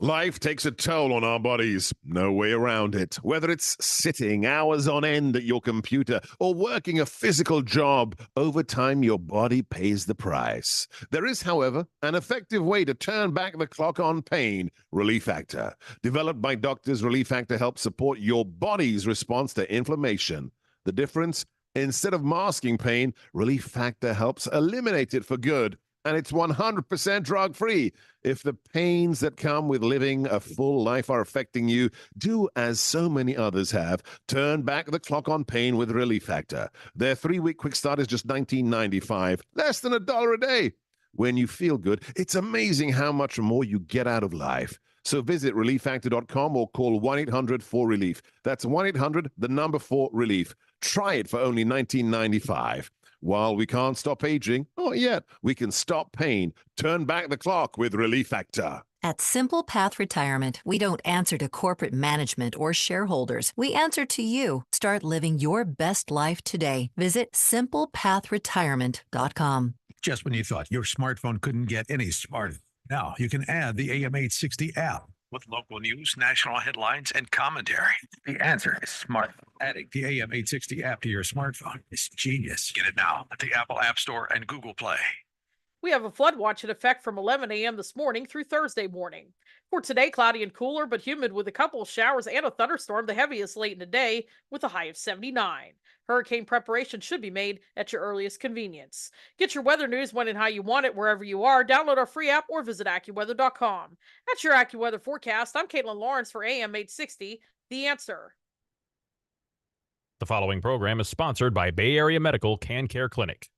Life takes a toll on our bodies. No way around it. Whether it's sitting hours on end at your computer or working a physical job, over time your body pays the price. There is, however, an effective way to turn back the clock on pain, Relief Factor. Developed by doctors, Relief Factor helps support your body's response to inflammation. The difference? Instead of masking pain, Relief Factor helps eliminate it for good. And it's 100% drug-free. If the pains that come with living a full life are affecting you, do as so many others have. Turn back the clock on pain with Relief Factor. Their 3-week quick start is just $19.95, less than $1 a day. When you feel good, it's amazing how much more you get out of life. So visit relieffactor.com or call 1-800-4RELIEF. That's 1-800-4RELIEF. Try it for only $19.95. While we can't stop aging, not yet, we can stop pain. Turn back the clock with Relief Factor. At Simple Path Retirement, we don't answer to corporate management or shareholders. We answer to you. Start living your best life today. Visit simplepathretirement.com. Just when you thought your smartphone couldn't get any smarter, now you can add the AM 860 app with local news, national headlines, and commentary. The answer is smart. Adding the AM 860 app to your smartphone is genius. Get it now at the Apple App Store and Google Play. We have a flood watch in effect from 11 a.m. this morning through Thursday morning. For today, cloudy and cooler, but humid with a couple of showers and a thunderstorm, the heaviest late in the day, with a high of 79. Hurricane preparation should be made at your earliest convenience. Get your weather news when and how you want it wherever you are. Download our free app or visit AccuWeather.com. That's your AccuWeather forecast. I'm Caitlin Lawrence for AM 860, The Answer. The following program is sponsored by Bay Area Medical Can Care Clinic.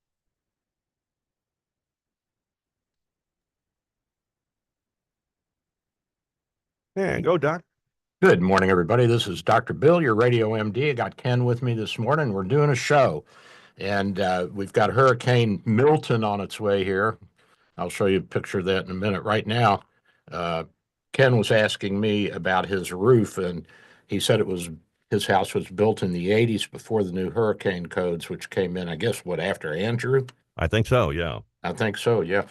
Yeah, go, Doc. Good morning, everybody. This is Dr. Bill, your radio MD. I got Ken with me this morning. We're doing a show, and we've got Hurricane Milton on its way here. I'll show you a picture of that in a minute. Right now, Ken was asking me about his roof, and he said his house was built in the 80s before the new hurricane codes, which came in, I guess, after Andrew? I think so, yeah. I think so, yeah.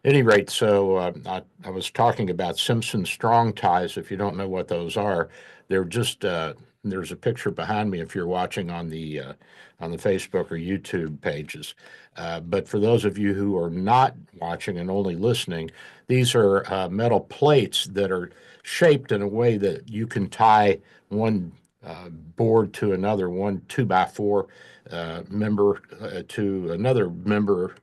Any rate, so I was talking about Simpson strong ties. If you don't know what those are, they're just there's a picture behind me if you're watching on the Facebook or YouTube pages. But for those of you who are not watching and only listening, these are metal plates that are shaped in a way that you can tie one board to another, one 2x4 member to another member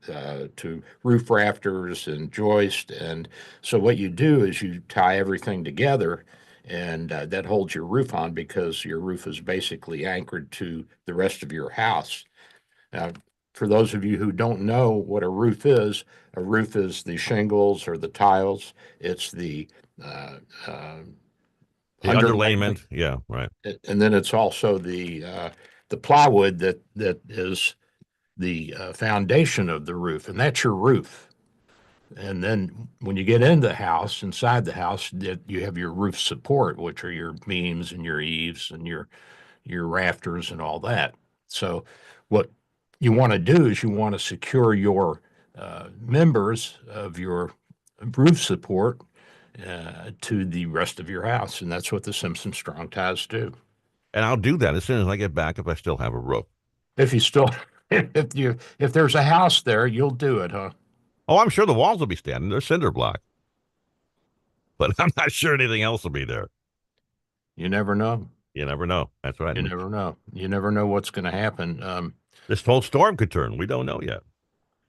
to roof rafters and joist. And so what you do is you tie everything together, and that holds your roof on because your roof is basically anchored to the rest of your house. Now, for those of you who don't know what a roof is the shingles or the tiles. It's the underlayment. Yeah, right. And then it's also the plywood that is the foundation of the roof, and that's your roof. And then when you get into the house, inside the house, you have your roof support, which are your beams and your eaves and your rafters and all that. So what you want to do is you want to secure your members of your roof support to the rest of your house, and that's what the Simpson strong ties do. And I'll do that as soon as I get back if I still have a roof. If there's a house there, you'll do it, huh? Oh, I'm sure the walls will be standing. They're cinder block. But I'm not sure anything else will be there. You never know. You never know. That's right. You never know. You never know what's going to happen. This whole storm could turn. We don't know yet.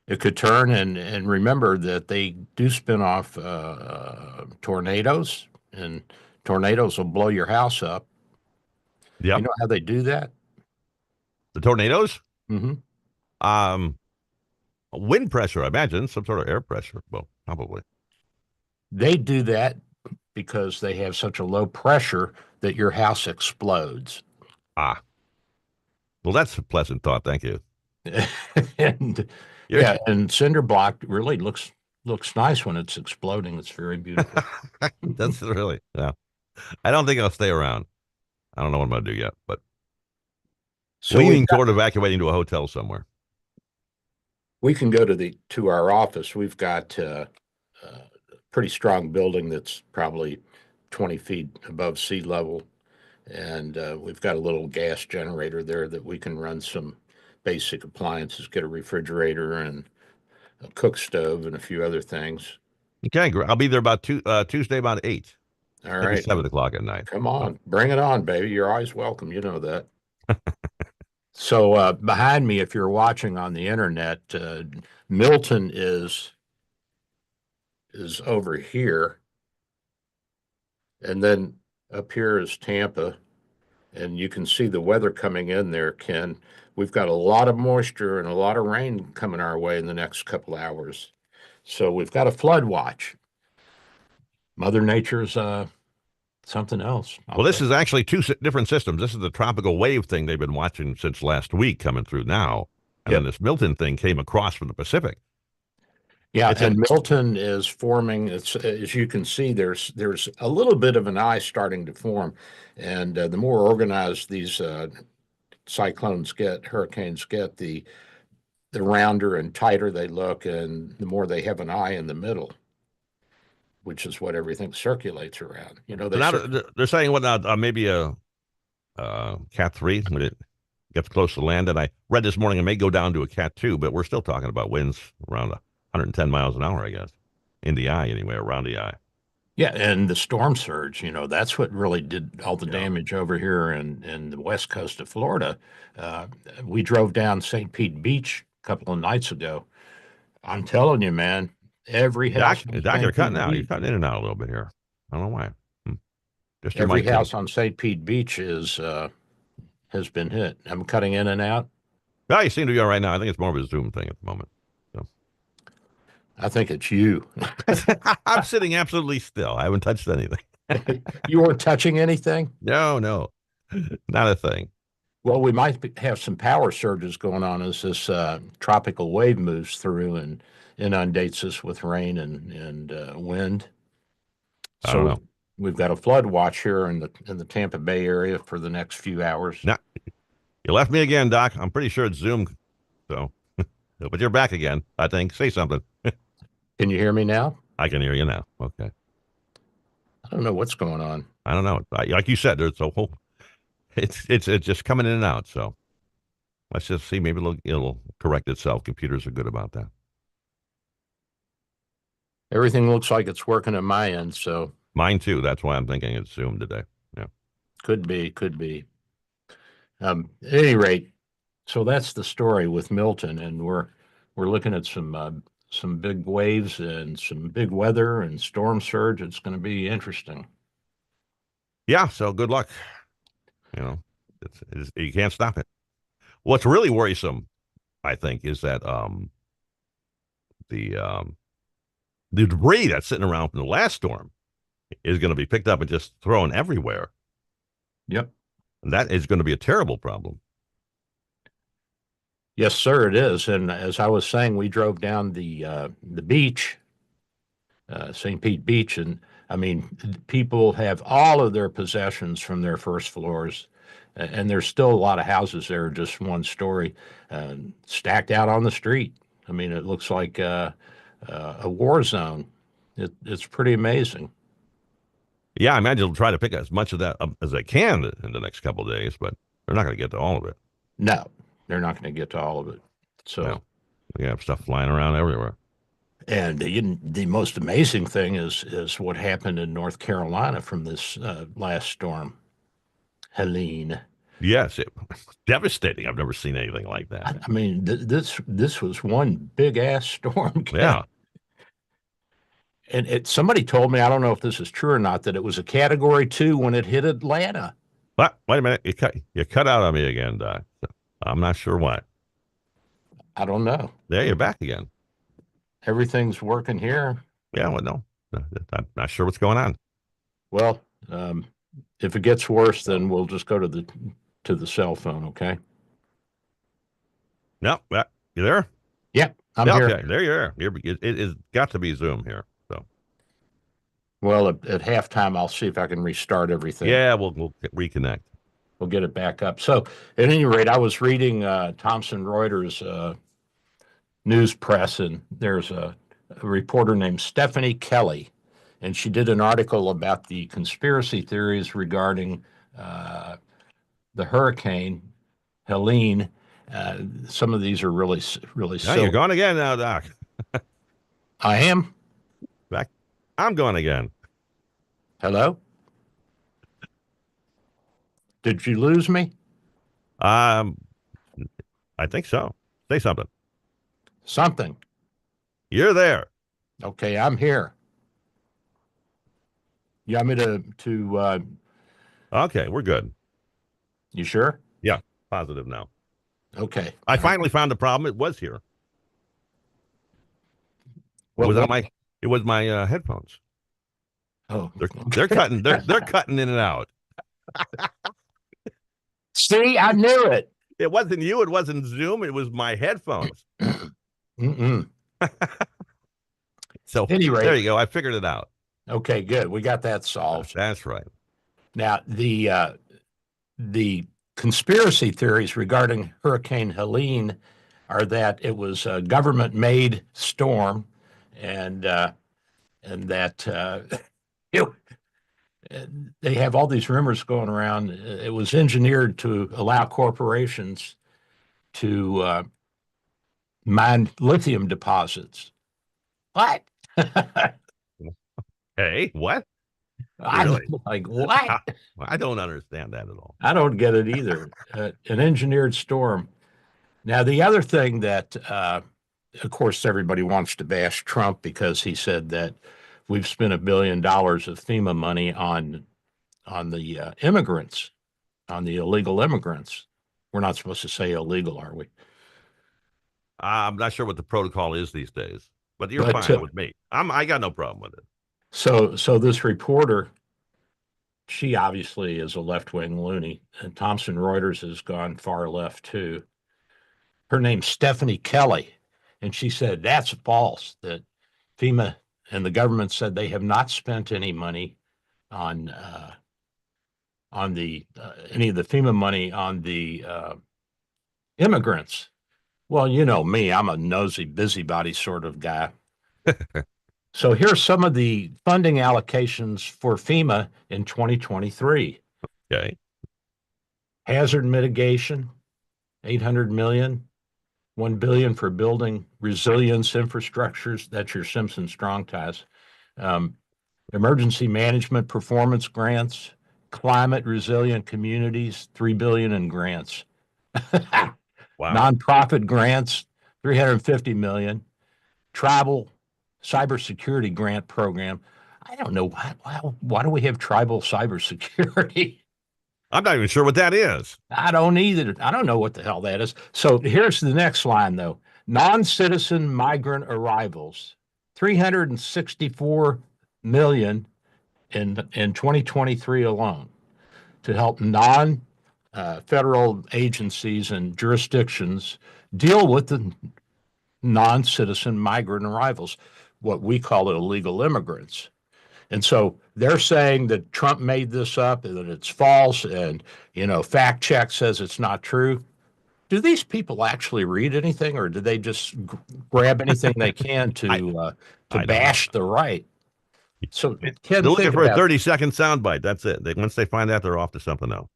It could turn, and remember that they do spin off tornadoes, and tornadoes will blow your house up. Yep. You know how they do that? The tornadoes? Mm-hmm. Wind pressure, I imagine, some sort of air pressure. Well, probably. They do that because they have such a low pressure that your house explodes. Ah. Well, that's a pleasant thought. Thank you. And and cinder block really looks nice when it's exploding. It's very beautiful. That's really, yeah. I don't think I'll stay around. I don't know what I'm going to do yet, but so leaning toward evacuating to a hotel somewhere. We can go to our office. We've got pretty strong building that's probably 20 feet above sea level. And we've got a little gas generator there that we can run some basic appliances, get a refrigerator and a cook stove and a few other things. Okay, I'll be there about Tuesday about 8. All Maybe right. 7 o'clock at night. Come on, bring it on, baby. You're always welcome. You know that. So behind me, if you're watching on the internet, Milton is over here, and then up here is Tampa, and you can see the weather coming in there, Ken. We've got a lot of moisture and a lot of rain coming our way in the next couple hours. So we've got a flood watch. Mother Nature's something else. Well, this is actually two different systems. This is the tropical wave thing they've been watching since last week coming through now. And then this Milton thing came across from the Pacific. Yeah, and Milton is forming. It's, as you can see, there's a little bit of an eye starting to form, and the more organized these cyclones get, hurricanes get, the rounder and tighter they look, and the more they have an eye in the middle, which is what everything circulates around. You know, they're saying what now? Maybe a Cat 3 when it gets close to land. And I read this morning it may go down to a Cat 2, but we're still talking about winds around 110 miles an hour, I guess, in the eye anyway, around the eye. Yeah, and the storm surge, you know, that's what really did all the damage over here in the west coast of Florida. We drove down St. Pete Beach a couple of nights ago. I'm telling you, man, every house. Doc, you're cutting out. You're cutting in and out a little bit here. I don't know why. Just your every mic house thing. on St. Pete Beach has been hit. I'm cutting in and out. Well, you seem to be all right now. I think it's more of a Zoom thing at the moment. So. I think it's you. I'm sitting absolutely still. I haven't touched anything. You weren't touching anything? No, not a thing. Well, we might have some power surges going on as this tropical wave moves through and inundates us with rain and wind. I don't know. We've got a flood watch here in the Tampa Bay area for the next few hours. No, you left me again, Doc. I'm pretty sure it's Zoom. So, but you're back again. I think. Say something. Can you hear me now? I can hear you now. Okay. I don't know what's going on. I don't know. Like you said, there's a whole. It's just coming in and out. So let's just see. Maybe it'll correct itself. Computers are good about that. Everything looks like it's working at my end. So mine too. That's why I'm thinking it's Zoom today. Yeah. Could be. At any rate, so that's the story with Milton, and we're looking at some big waves and some big weather and storm surge. It's going to be interesting. Yeah. So good luck. You know, you can't stop it. What's really worrisome, I think, is that the debris that's sitting around from the last storm is going to be picked up and just thrown everywhere. Yep. And that is going to be a terrible problem. Yes, sir, it is. And as I was saying, we drove down the beach, St. Pete Beach, and I mean, people have all of their possessions from their first floors, and there's still a lot of houses there, just one story, stacked out on the street. I mean, it looks like a war zone. It's pretty amazing. Yeah, I imagine they'll try to pick as much of that up as they can in the next couple of days, but they're not going to get to all of it. No, they're not going to get to all of it. So we have stuff flying around everywhere. And the most amazing thing is what happened in North Carolina from this last storm, Helene. Yes, it was devastating. I've never seen anything like that. I mean, this was one big ass storm. Yeah. And somebody told me, I don't know if this is true or not, that it was a Category 2 when it hit Atlanta. But wait a minute, you cut out on me again, Doc. I'm not sure why. I don't know. There, you're back again. Everything's working here. Yeah, well, no, I'm not sure what's going on. Well, if it gets worse, then we'll just go to the cell phone. Okay. No, you there? Yeah, I'm here. Okay, there you are. It's got to be Zoom here. So. Well, at halftime, I'll see if I can restart everything. Yeah, we'll reconnect. We'll get it back up. So, at any rate, I was reading Thomson Reuters news press, and there's a reporter named Stephanie Kelly and she did an article about the conspiracy theories regarding the hurricane Helene. Some of these are really Now silly. you're gone again now, Doc. I am. Back. I'm gone again. Hello? Did you lose me? I think so. Say something. Something. You're there. Okay, I'm here. You want me to Okay, we're good. You sure? Yeah, positive now. Okay. I finally found the problem. It was here. It What was on was my. It was my headphones. Oh, They're cutting. They're cutting in and out. See, I knew it. It wasn't you. It wasn't Zoom. It was my headphones. Mm-mm. So At any rate, there you go. I figured it out. Okay, good. We got that solved. That's right. Now, the conspiracy theories regarding Hurricane Helene are that it was a government-made storm, and that it, they have all these rumors going around. It was engineered to allow corporations to mine lithium deposits. What? Hey, what? I'm Really? like, what? I don't understand that at all. I don't get it either. An engineered storm. Now, the other thing that, of course, everybody wants to bash Trump because he said that we've spent $1 billion of FEMA money on the immigrants, on the illegal immigrants. We're not supposed to say illegal, are we? I'm not sure what the protocol is these days, but you're But, fine with me. I got no problem with it. So this reporter, she obviously is a left-wing loony, and Thomson Reuters has gone far left too. Her name's Stephanie Kelly, and she said that's false, that FEMA and the government said they have not spent any money on the any of the FEMA money on the immigrants. Well, you know me, I'm a nosy, busybody sort of guy. So here's some of the funding allocations for FEMA in 2023. Okay. Hazard mitigation, 800 million, 1 billion for building resilience infrastructures. That's your Simpson strong ties. Emergency management performance grants, climate resilient communities, 3 billion in grants. Wow. Nonprofit grants, 350 million. Tribal cybersecurity grant program. I don't know why do we have tribal cybersecurity? I'm not even sure what that is. I don't either. I don't know what the hell that is. So here's the next line, though. Non-citizen migrant arrivals, 364 million in 2023 alone to help non-federal agencies and jurisdictions deal with the non-citizen migrant arrivals, what we call illegal immigrants. And so they're saying that Trump made this up and that it's false, and fact check says it's not true. Do these people actually read anything, or do they just grab anything they can to bash the right? So Ken, They're looking think for a about 30-second soundbite. That's it. Once they find that, they're off to something else.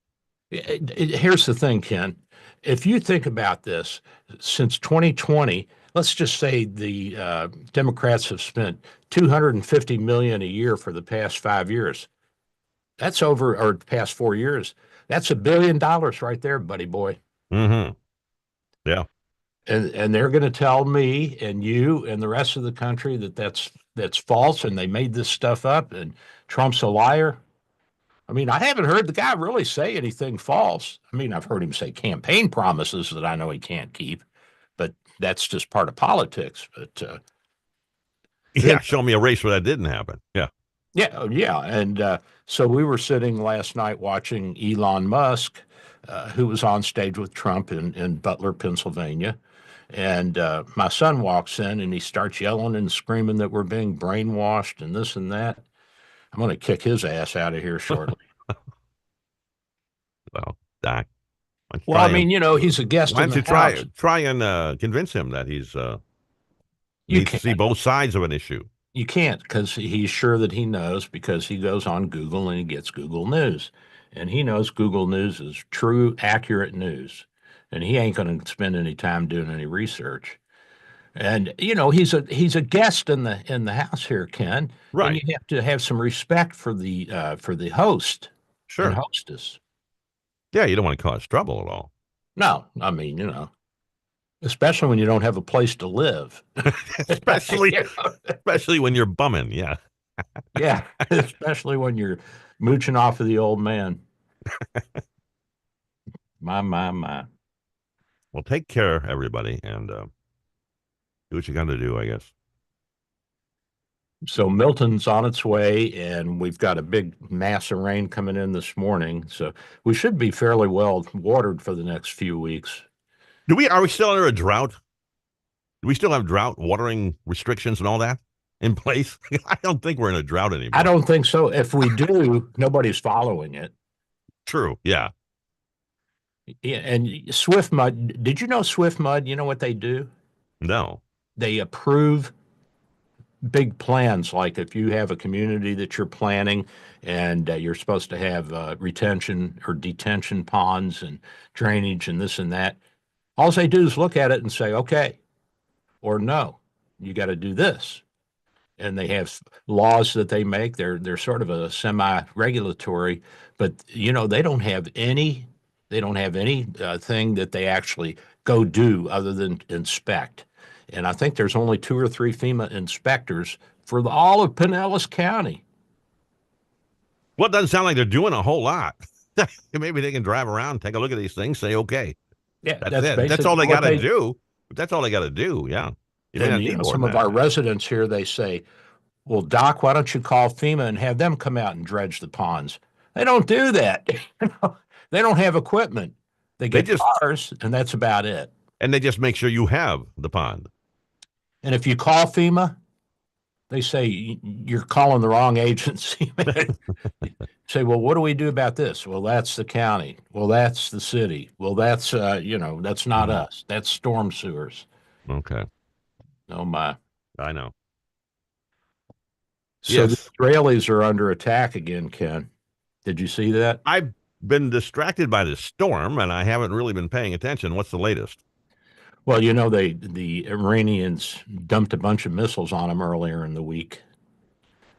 Here's the thing, Ken. If you think about this, since 2020, let's just say the Democrats have spent $250 million a year for the past 5 years. That's or past 4 years. That's $1 billion right there, buddy boy. Mm-hmm. Yeah. And they're going to tell me and you and the rest of the country that that's false and they made this stuff up and Trump's a liar. I mean, I haven't heard the guy really say anything false. I mean, I've heard him say campaign promises that I know he can't keep, but that's just part of politics. But yeah, show me a race where that didn't happen. Yeah. Yeah. And so we were sitting last night watching Elon Musk, who was on stage with Trump in Butler, Pennsylvania. And my son walks in and he starts yelling and screaming that we're being brainwashed and this and that. I'm going to kick his ass out of here shortly. Well, Doc. Well, I mean, he's a guest Why in don't the you house. try and convince him that he's needs to see both sides of an issue? You can't, because he's sure that he knows, because he goes on Google and he gets Google News. And he knows Google News is true, accurate news. And he ain't going to spend any time doing any research. And he's a guest in the house here, Ken. Right. And you have to have some respect for the host Sure. and hostess. Yeah, you don't want to cause trouble at all. No, I mean, especially when you don't have a place to live. especially when you're bumming. Yeah. Yeah, especially when you're mooching off of the old man. My. Well, take care, everybody, and do what you got to do, I guess. So Milton's on its way, and we've got a big mass of rain coming in this morning. So we should be fairly well watered for the next few weeks. Are we still under a drought? Do we still have drought watering restrictions and all that in place? I don't think we're in a drought anymore. I don't think so. If we do, nobody's following it. True. Yeah. Yeah, and Swift Mud, did you know Swift Mud, you know what they do? No. They approve big plans. Like if you have a community that you're planning and you're supposed to have retention or detention ponds and drainage and this and that, all they do is look at it and say, okay, or no, you got to do this. And they have laws that they make. They're sort of a semi-regulatory, but they don't have any thing that they actually go do other than inspect. And I think there's only 2 or 3 FEMA inspectors for all of Pinellas County. Well, it doesn't sound like they're doing a whole lot. Maybe they can drive around, take a look at these things, say, okay. Yeah, that's it. That's all they got to do. That's all they got to do. Yeah. Some of our residents here, they say, well, Doc, why don't you call FEMA and have them come out and dredge the ponds? They don't do that. They don't have equipment. They get cars, and that's about it. And they just make sure you have the pond. And if you call FEMA, they say you're calling the wrong agency. Say, well, what do we do about this? Well, that's the county. Well, that's the city. Well, that's that's not us. That's storm sewers. Okay. Oh my. I know. So the Israelis are under attack again, Ken. Did you see that? I've been distracted by the storm, and I haven't really been paying attention. What's the latest? Well, the Iranians dumped a bunch of missiles on them earlier in the week,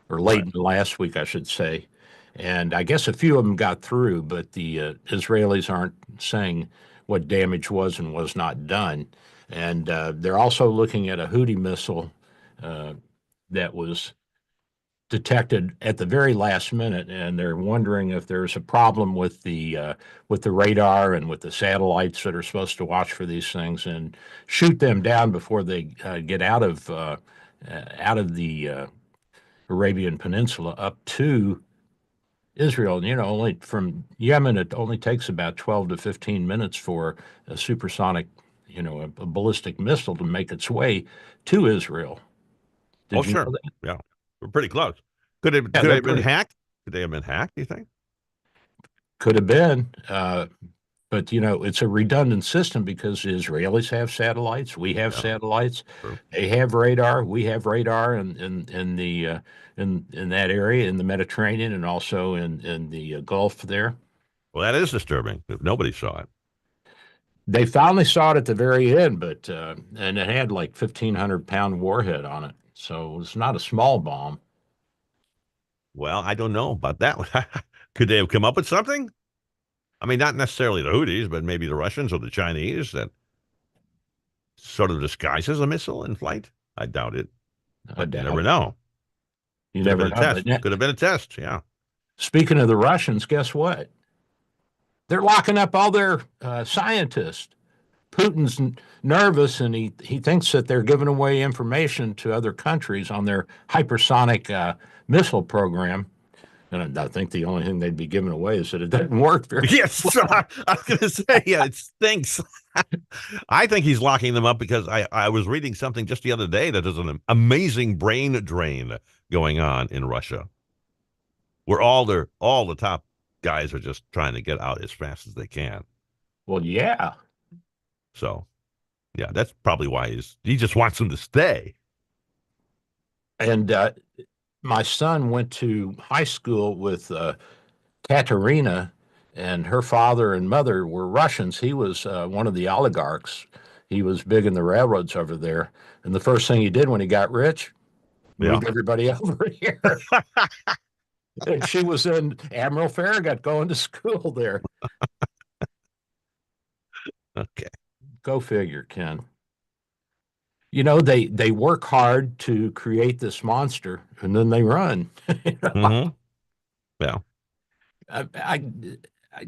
or late in the last week, I should say. And I guess a few of them got through, but the Israelis aren't saying what damage was and was not done. And they're also looking at a Houthi missile that was detected at the very last minute, and they're wondering if there's a problem with the radar and with the satellites that are supposed to watch for these things and shoot them down before they get out of the Arabian Peninsula up to Israel. And, only from Yemen, it only takes about 12 to 15 minutes for a supersonic, a ballistic missile to make its way to Israel. Did you know that? Yeah. We're pretty close. Could it have been hacked? Could they have been hacked, do you think? Could have been. But, it's a redundant system because the Israelis have satellites. We have satellites. True. They have radar. We have radar in that area, in the Mediterranean, and also in the Gulf there. Well, that is disturbing if nobody saw it. They finally saw it at the very end, but and it had like 1,500-pound warhead on it. So it's not a small bomb. Well, I don't know about that one. Could they have come up with something? I mean, not necessarily the Houthis, but maybe the Russians or the Chinese that sort of disguises a missile in flight. I doubt it. But you never know. You never know. Could have been a test, yeah. Speaking of the Russians, guess what? They're locking up all their scientists. Putin's nervous, and he thinks that they're giving away information to other countries on their hypersonic missile program. And I think the only thing they'd be giving away is that it doesn't work very well. Yes, I was going to say, yeah, it stinks. I think he's locking them up because I was reading something just the other day that there's an amazing brain drain going on in Russia, where all the top guys are just trying to get out as fast as they can. Well, yeah. So, yeah, that's probably why he just wants them to stay. And my son went to high school with Katerina, and her father and mother were Russians. He was one of the oligarchs. He was big in the railroads over there. And the first thing he did when he got rich, moved everybody over here. And she was in Admiral Farragut going to school there. Okay. Go figure, Ken. You know, they work hard to create this monster and then they run. Mm-hmm. Yeah. I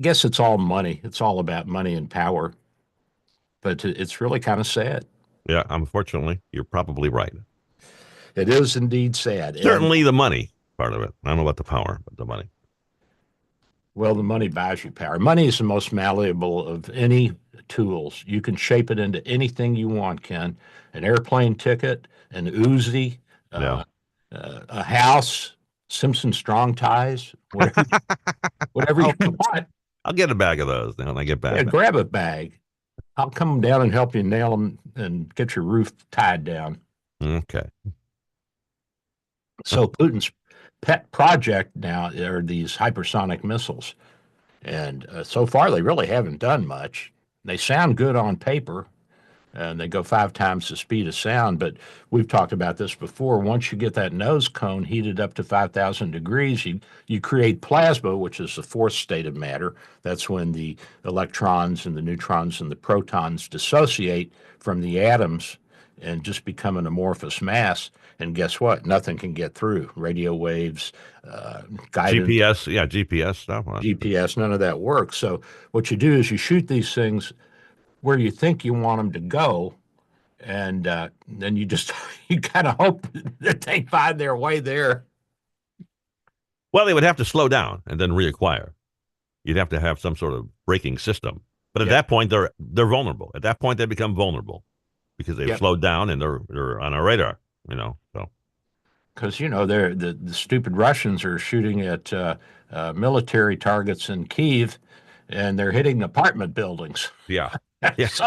guess it's all money. It's all about money and power. But it's really kind of sad. Yeah, unfortunately, you're probably right. It is indeed sad. Certainly the money part of it. I don't know about the power, but the money. Well, the money buys you power. Money is the most malleable of any tools. You can shape it into anything you want, Ken. An airplane ticket, an Uzi, a house, Simpson strong ties, whatever you want. I'll get a bag of those now when I get back. Yeah, grab a bag. I'll come down and help you nail them and get your roof tied down. Okay. So Putin's pet project now are these hypersonic missiles. And so far, they really haven't done much. They sound good on paper, and they go 5 times the speed of sound. But we've talked about this before. Once you get that nose cone heated up to 5,000 degrees, you create plasma, which is the fourth state of matter. That's when the electrons and the neutrons and the protons dissociate from the atoms and just become an amorphous mass. And guess what? Nothing can get through. Radio waves, guidance. GPS stuff. GPS, none of that works. So what you do is you shoot these things where you think you want them to go, and then you kind of hope that they find their way there. Well, they would have to slow down and then reacquire. You'd have to have some sort of braking system. But at that point, they're vulnerable. At that point, they become vulnerable because they've slowed down and they're on our radar. So. Because the stupid Russians are shooting at military targets in Kyiv, and they're hitting apartment buildings. Yeah. So,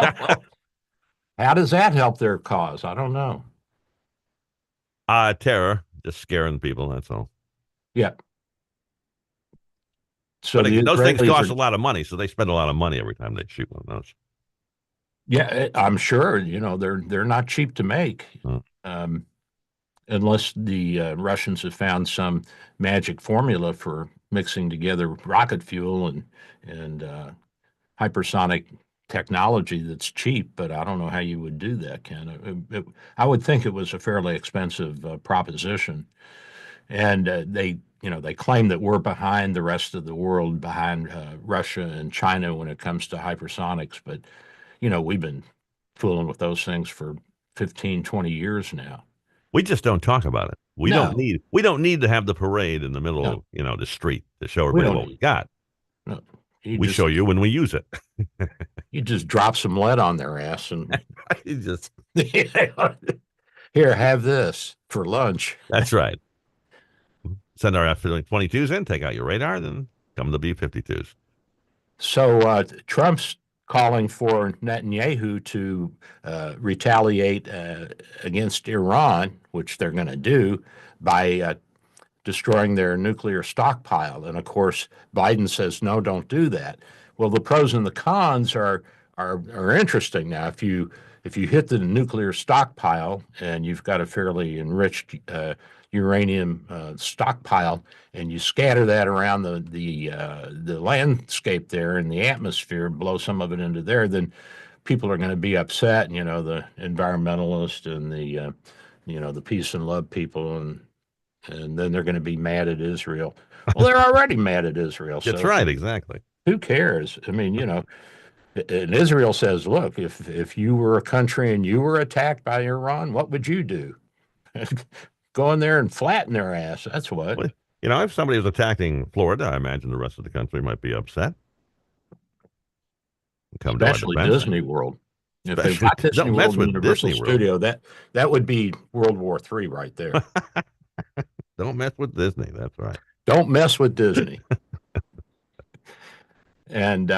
how does that help their cause? I don't know. Terror, just scaring people. That's all. Yeah. So but those things cost a lot of money, so they spend a lot of money every time they shoot one of those. Yeah, I'm sure. They're not cheap to make. Unless the Russians have found some magic formula for mixing together rocket fuel and hypersonic technology that's cheap, but I don't know how you would do that, Ken. I would think it was a fairly expensive proposition, and they claim that we're behind the rest of the world, behind Russia and China when it comes to hypersonics, but we've been fooling with those things for 15, 20 years now. We just don't talk about it. We don't need to have the parade in the middle of the street to show everybody what we got. No, we show you when we use it. You just drop some lead on their ass and you just here, have this for lunch. That's right. Send our F-22s in, take out your radar, then come the B-52s. So Trump's calling for Netanyahu to retaliate against Iran, which they're going to do by destroying their nuclear stockpile. And of course, Biden says, no, don't do that. Well, the pros and the cons are interesting. Now, if you hit the nuclear stockpile and you've got a fairly enriched uranium stockpile, and you scatter that around the landscape there in the atmosphere, blow some of it into there, then people are going to be upset. The environmentalists and the peace and love people, and then they're going to be mad at Israel. Well, they're already mad at Israel. That's right, exactly. Who cares? I mean, and Israel says, look, if you were a country and you were attacked by Iran, what would you do? Go in there and flatten their ass. That's what. Well, if somebody was attacking Florida, I imagine the rest of the country might be upset. Especially Disney World. If they've got Disney World and Universal Studio, that would be World War III right there. Don't mess with Disney. That's right. Don't mess with Disney. And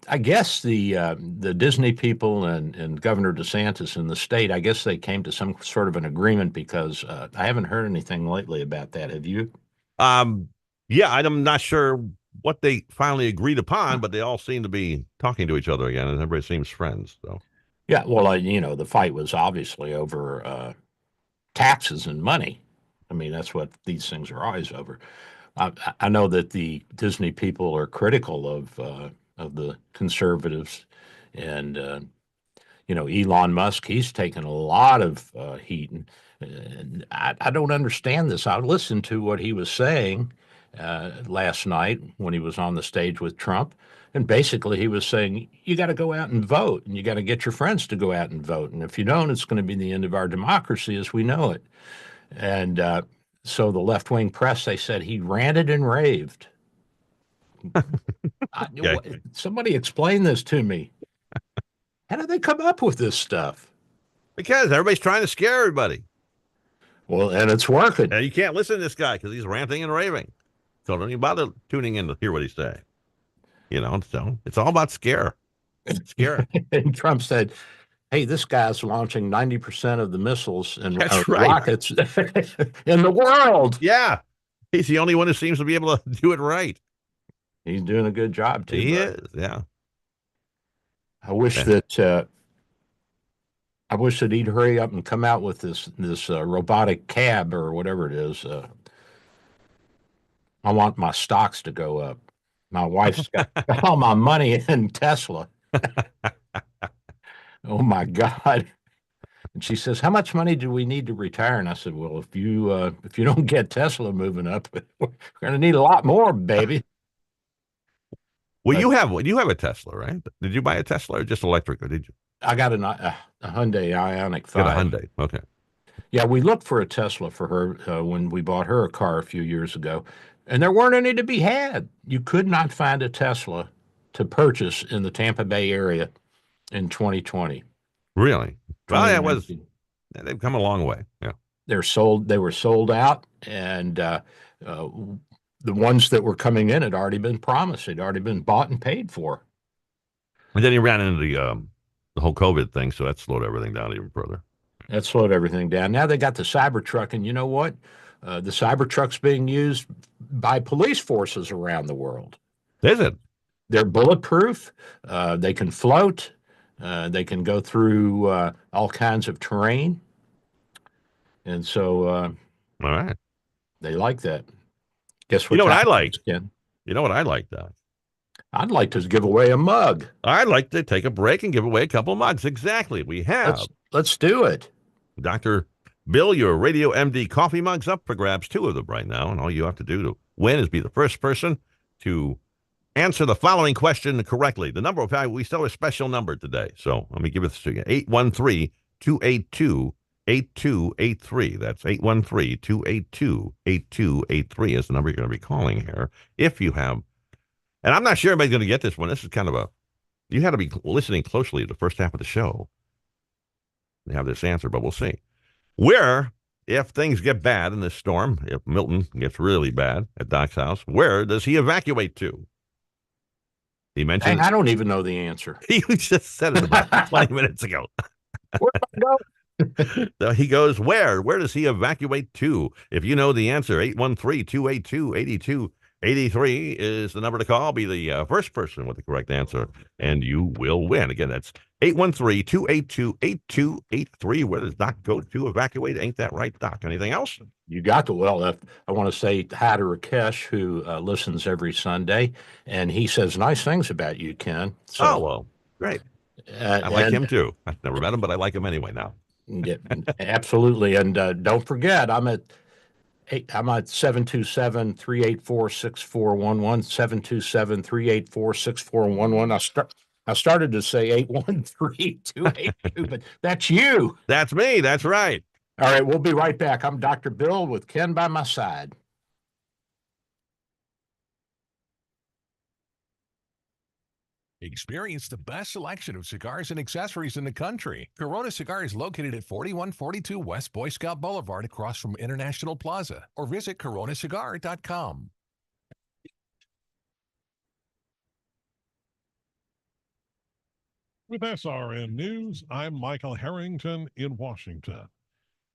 I guess the Disney people and Governor DeSantis in the state, I guess they came to some sort of an agreement because I haven't heard anything lately about that. Have you? Yeah, I'm not sure what they finally agreed upon, but they all seem to be talking to each other again, and everybody seems friends. So, Yeah, well, the fight was obviously over taxes and money. I mean, that's what these things are always over. I know that the Disney people are critical of the conservatives, and Elon Musk, he's taken a lot of heat, and I don't understand this. I listened to what he was saying last night when he was on the stage with Trump, and basically he was saying you got to go out and vote, and you got to get your friends to go out and vote, and if you don't, it's going to be the end of our democracy as we know it. And so the left-wing press, they said he ranted and raved. Somebody explain this to me. How do they come up with this stuff? because everybody's trying to scare everybody. Well, and it's working. And you can't listen to this guy because he's ranting and raving. So don't even bother tuning in to hear what he's saying. So it's all about scare. Scare. And Trump said, hey, this guy's launching 90% of the missiles and That's right. rockets in the world. Yeah. He's the only one who seems to be able to do it right. He's doing a good job, too. He is, yeah. I wish that he'd hurry up and come out with this robotic cab or whatever it is. I want my stocks to go up. My wife's got all my money in Tesla. Oh my God. And she says, how much money do we need to retire? And I said, well, if you don't get Tesla moving up, we're going to need a lot more, baby. Well, you have a Tesla, right? Did you buy a Tesla or just electric, or did you? I got a Hyundai Ioniq 5. Got a Hyundai. Okay. Yeah, we looked for a Tesla for her when we bought her a car a few years ago, and there weren't any to be had. You could not find a Tesla to purchase in the Tampa Bay area in 2020. Really? Well, they've come a long way. Yeah. They were sold out, and the ones that were coming in had already been promised. They'd already been bought and paid for. And then he ran into the whole COVID thing, so that slowed everything down even further. That slowed everything down. Now they got the Cybertruck, and you know what? The Cybertruck's being used by police forces around the world. Is it? They're bulletproof. They can float. They can go through all kinds of terrain. And so all right. They like that. Guess what? You know what I like? You know what I like, Doc? I'd like to give away a mug. I'd like to take a break and give away a couple of mugs. Exactly. We have. Let's do it. Dr. Bill, your Radio MD coffee mug's up for grabs, 2 of them right now. And all you have to do to win is be the first person to answer the following question correctly. The number of we still have a special number today. So let me give it to you. 813-282-8283. That's 813-282-8283 is the number you're going to be calling here. If you have, and I'm not sure everybody's going to get this one. This is kind of you had to be listening closely to the first half of the show to have this answer, but we'll see. Where, if things get bad in this storm, if Milton gets really bad at Doc's house, where does he evacuate to? He mentioned. I don't even know the answer. You just said it about 20 minutes ago. Where'd I go? So he goes, where? Where does he evacuate to? If you know the answer, 813-282-8283 is the number to call. Be the first person with the correct answer, and you will win. Again, that's 813-282-8283. Where does Doc go to evacuate? Ain't that right, Doc? Anything else? You got to. Well, I want to say hi to Rakesh, who listens every Sunday, and he says nice things about you, Ken. So, oh, well, great. I like him, too. I've never met him, but I like him anyway now. Yeah, absolutely. And don't forget, I'm at 727-384-6411, 727-384-6411. I started to say 813-282, but that's you. That's me. That's right. All right, we'll be right back. I'm Dr. Bill with Ken by my side. Experience the best selection of cigars and accessories in the country. Corona Cigar is located at 4142 West Boy Scout Boulevard across from International Plaza, or visit coronacigar.com. With SRN News, I'm Michael Harrington in Washington.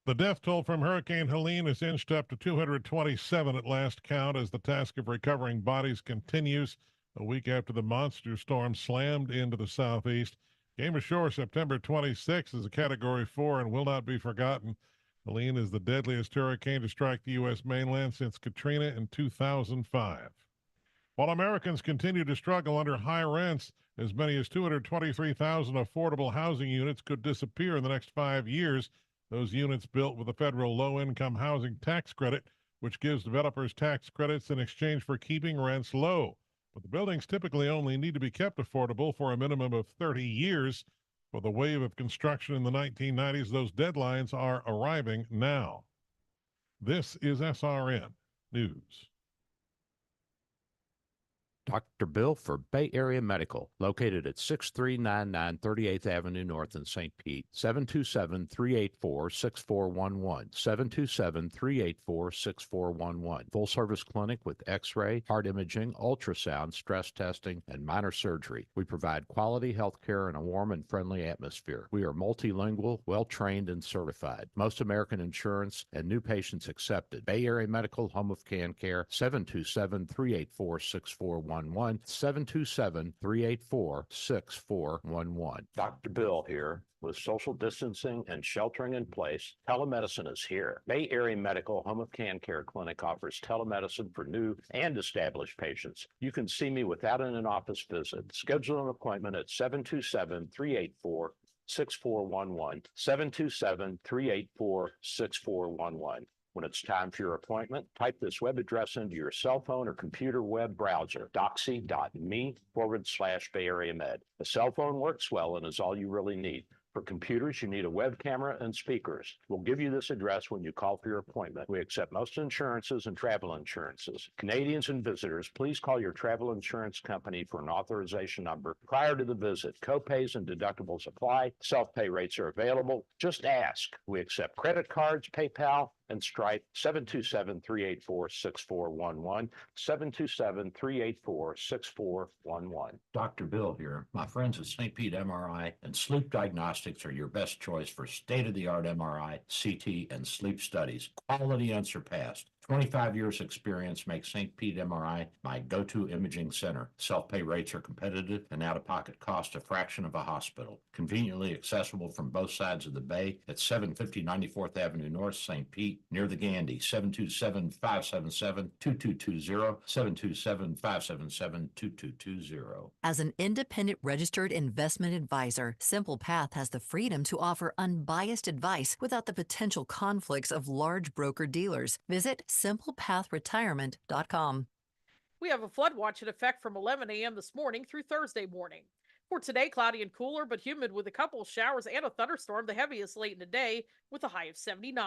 The death toll from Hurricane Helene has inched up to 227 at last count as the task of recovering bodies continues. A week after the monster storm slammed into the southeast, came ashore September 26 as a Category 4 and will not be forgotten. Helene is the deadliest hurricane to strike the U.S. mainland since Katrina in 2005. While Americans continue to struggle under high rents, as many as 223,000 affordable housing units could disappear in the next 5 years. Those units built with the federal low-income housing tax credit, which gives developers tax credits in exchange for keeping rents low. But the buildings typically only need to be kept affordable for a minimum of 30 years. For the wave of construction in the 1990s, those deadlines are arriving now. This is SRN News. Dr. Bill for Bay Area Medical, located at 6399 38th Avenue North in St. Pete, 727-384-6411, 727-384-6411. Full service clinic with x-ray, heart imaging, ultrasound, stress testing, and minor surgery. We provide quality health care in a warm and friendly atmosphere. We are multilingual, well-trained, and certified. Most American insurance and new patients accepted. Bay Area Medical, home of Can Care, 727-384-6411. 727-384-6411. Dr. Bill here. With social distancing and sheltering in place, telemedicine is here. Bay Area Medical Home of Can Care Clinic offers telemedicine for new and established patients. You can see me without an in-office visit. Schedule an appointment at 727-384-6411, 727-384-6411. When it's time for your appointment, type this web address into your cell phone or computer web browser, doxy.me/Bay Area Med. A cell phone works well and is all you really need. For computers, you need a web camera and speakers. We'll give you this address when you call for your appointment. We accept most insurances and travel insurances. Canadians and visitors, please call your travel insurance company for an authorization number prior to the visit. Copays and deductibles apply. Self-pay rates are available. Just ask. We accept credit cards, PayPal, and Stripe. 727-384-6411, 727-384-6411. Dr. Bill here. My friends at St. Pete MRI and Sleep Diagnostics are your best choice for state-of-the-art MRI, CT, and sleep studies. Quality unsurpassed. 25 years experience makes St. Pete MRI my go-to imaging center. Self-pay rates are competitive and out-of-pocket cost a fraction of a hospital. Conveniently accessible from both sides of the bay at 750 94th Avenue North, St. Pete, near the Gandhi. 727-577-2220, 727-577-2220. As an independent registered investment advisor, Simple Path has the freedom to offer unbiased advice without the potential conflicts of large broker dealers. Visit simplepathretirement.com. We have a flood watch in effect from 11 a.m. this morning through Thursday morning. For today, cloudy and cooler, but humid with a couple of showers and a thunderstorm, the heaviest late in the day, with a high of 79.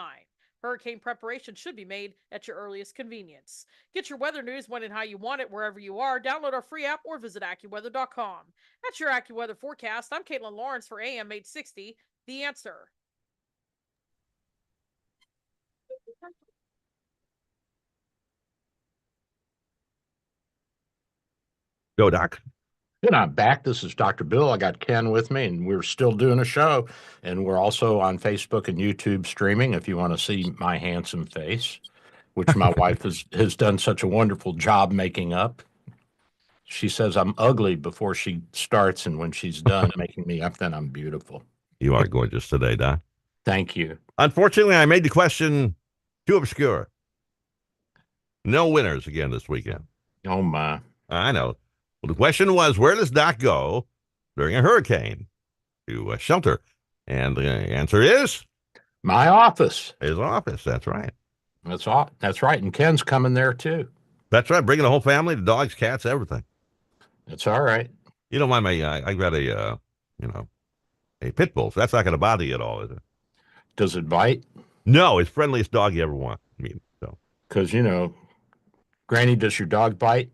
Hurricane preparation should be made at your earliest convenience. Get your weather news when and how you want it wherever you are. Download our free app or visit AccuWeather.com. That's your AccuWeather forecast. I'm Caitlin Lawrence for AM 860, The Answer. Go, Doc. And I'm back. This is Dr. Bill. I got Ken with me, and we're still doing a show. And we're also on Facebook and YouTube streaming if you want to see my handsome face, which my wife has done such a wonderful job making up. She says I'm ugly before she starts, and when she's done making me up, then I'm beautiful. You are gorgeous today, Doc. Thank you. Unfortunately, I made the question too obscure. No winners again this weekend. Oh, my. I know. Well, the question was, where does Doc go during a hurricane to shelter? And the answer is my office. His office. That's right. That's right. And Ken's coming there too. That's right. Bringing the whole family, the dogs, cats, everything. That's all right. You don't mind me? I got a pit bull. So that's not going to bother you at all, is it? Does it bite? No, it's friendliest dog you ever want. I mean, so because Granny, does your dog bite?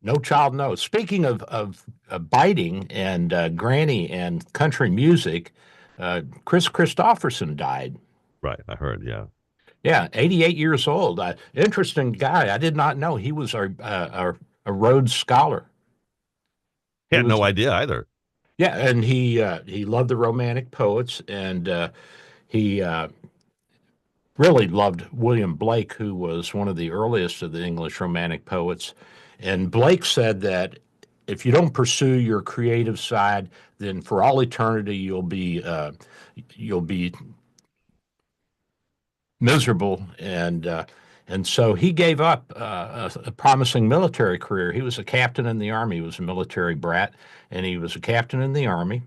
No child knows. Speaking of biting and Granny and country music, Chris Christopherson died. Right, I heard. Yeah. Yeah, 88 years old. Interesting guy. I did not know he was a Rhodes Scholar. He had no idea either. Yeah, and he loved the Romantic poets, and he really loved William Blake, who was one of the earliest of the English Romantic poets. And Blake said that if you don't pursue your creative side, then for all eternity you'll be miserable. And so he gave up a promising military career. He was a captain in the army. He was a military brat, and he was a captain in the army.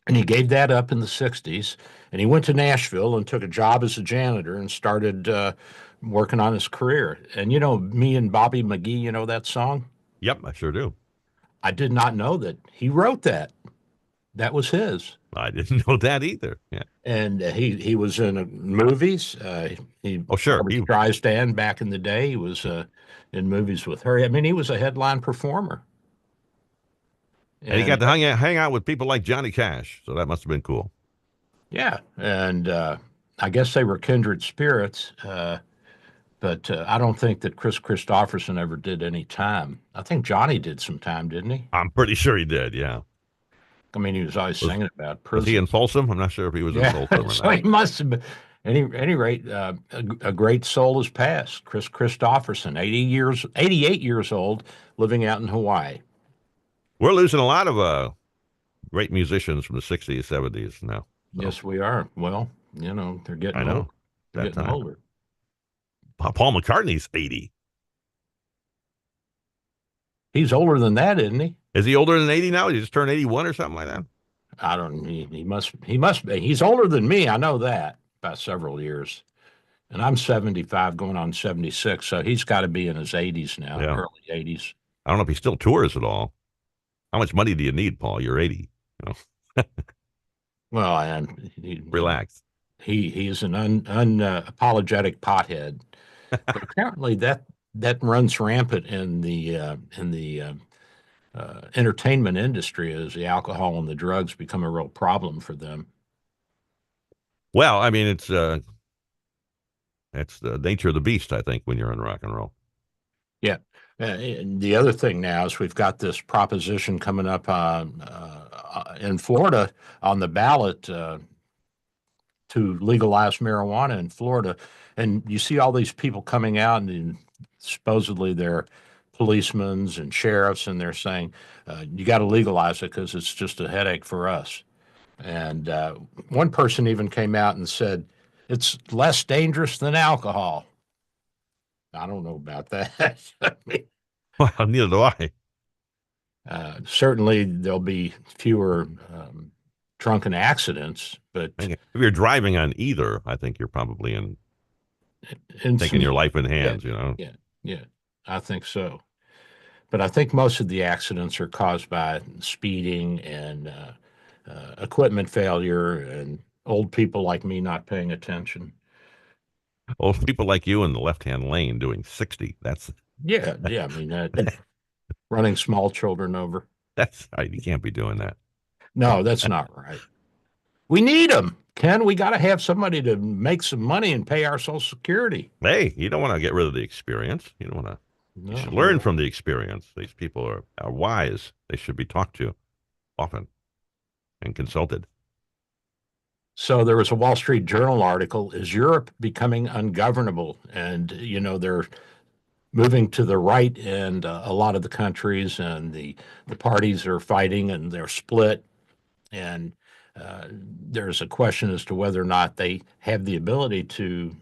And he gave that up in the 60s. And he went to Nashville and took a job as a janitor and started working on his career. And you know, Me and Bobby McGee, you know that song? Yep, I sure do. I did not know that he wrote that. That was his. I didn't know that either. Yeah. And he was in movies. Oh, sure. Barbra Streisand back in the day. He was in movies with her. I mean, he was a headline performer. And he got to hang out with people like Johnny Cash, so that must have been cool. Yeah, and I guess they were kindred spirits, but I don't think that Chris Christopherson ever did any time. I think Johnny did some time, didn't he? I'm pretty sure he did, yeah. I mean, he was always singing about prison. Was he in Folsom? I'm not sure if he was in Folsom or so not. he must have been. Any rate, a great soul has passed. Chris Christopherson, 88 years old, living out in Hawaii. We're losing a lot of great musicians from the 60s, 70s now. So. Yes, we are. Well, you know, they're getting older. They're getting older. Paul McCartney's 80. He's older than that, isn't he? Is he older than 80 now? He just turned 81 or something like that? I don't. He must be. He's older than me. I know that by several years. And I'm 75, going on 76. So he's got to be in his 80s now, early 80s. I don't know if he still tours at all. How much money do you need, Paul? You're 80. You know? Well, and relax. He is an unapologetic pothead. But apparently that runs rampant in the entertainment industry as the alcohol and the drugs become a real problem for them. Well, I mean, it's the nature of the beast, I think, when you're in rock and roll. Yeah. And the other thing now is we've got this proposition coming up in Florida on the ballot to legalize marijuana in Florida. And you see all these people coming out and supposedly they're policemen and sheriffs, and they're saying, you got to legalize it because it's just a headache for us. And one person even came out and said, it's less dangerous than alcohol. I don't know about that. Well, neither do I. Certainly, there'll be fewer drunken accidents, but if you're driving on either, I think you're probably taking your life in hands. Yeah, you know. Yeah, I think so. But I think most of the accidents are caused by speeding and equipment failure and old people like me not paying attention. Old people like you in the left-hand lane doing 60. That's yeah. I mean, running small children over. That's right. You can't be doing that. No, that's not right. We need them, Ken. We got to have somebody to make some money and pay our Social Security. Hey, you don't want to get rid of the experience. You don't want to. You should learn from the experience. These people are wise. They should be talked to often and consulted. So there was a Wall Street Journal article, is Europe becoming ungovernable? And, you know, they're moving to the right in a lot of the countries, and the parties are fighting and they're split. And there's a question as to whether or not they have the ability to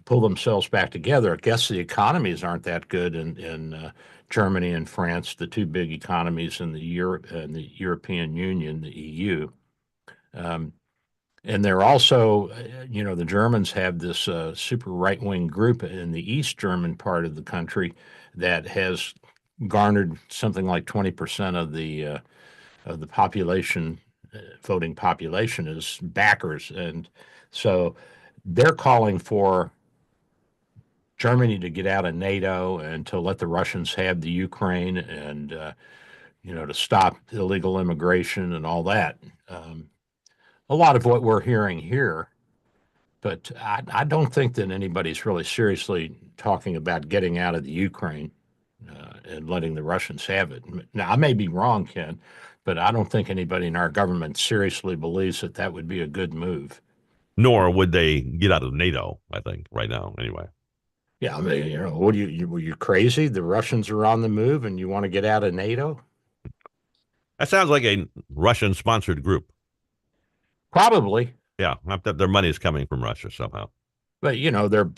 pull themselves back together. I guess the economies aren't that good in Germany and France, the two big economies in the European Union, the EU. And they're also, you know, the Germans have this super right-wing group in the East German part of the country that has garnered something like 20% of the population, voting population, as backers. And so they're calling for Germany to get out of NATO and to let the Russians have the Ukraine, and, you know, to stop illegal immigration and all that. A lot of what we're hearing here, but I don't think that anybody's really seriously talking about getting out of the Ukraine. and letting the Russians have it. Now, I may be wrong, Ken, but I don't think anybody in our government seriously believes that that would be a good move. Nor would they get out of NATO, I think, right now, anyway. Yeah, I mean, what are were you crazy? The Russians are on the move and you want to get out of NATO? That sounds like a Russian-sponsored group. Probably. Yeah, not that their money is coming from Russia somehow. But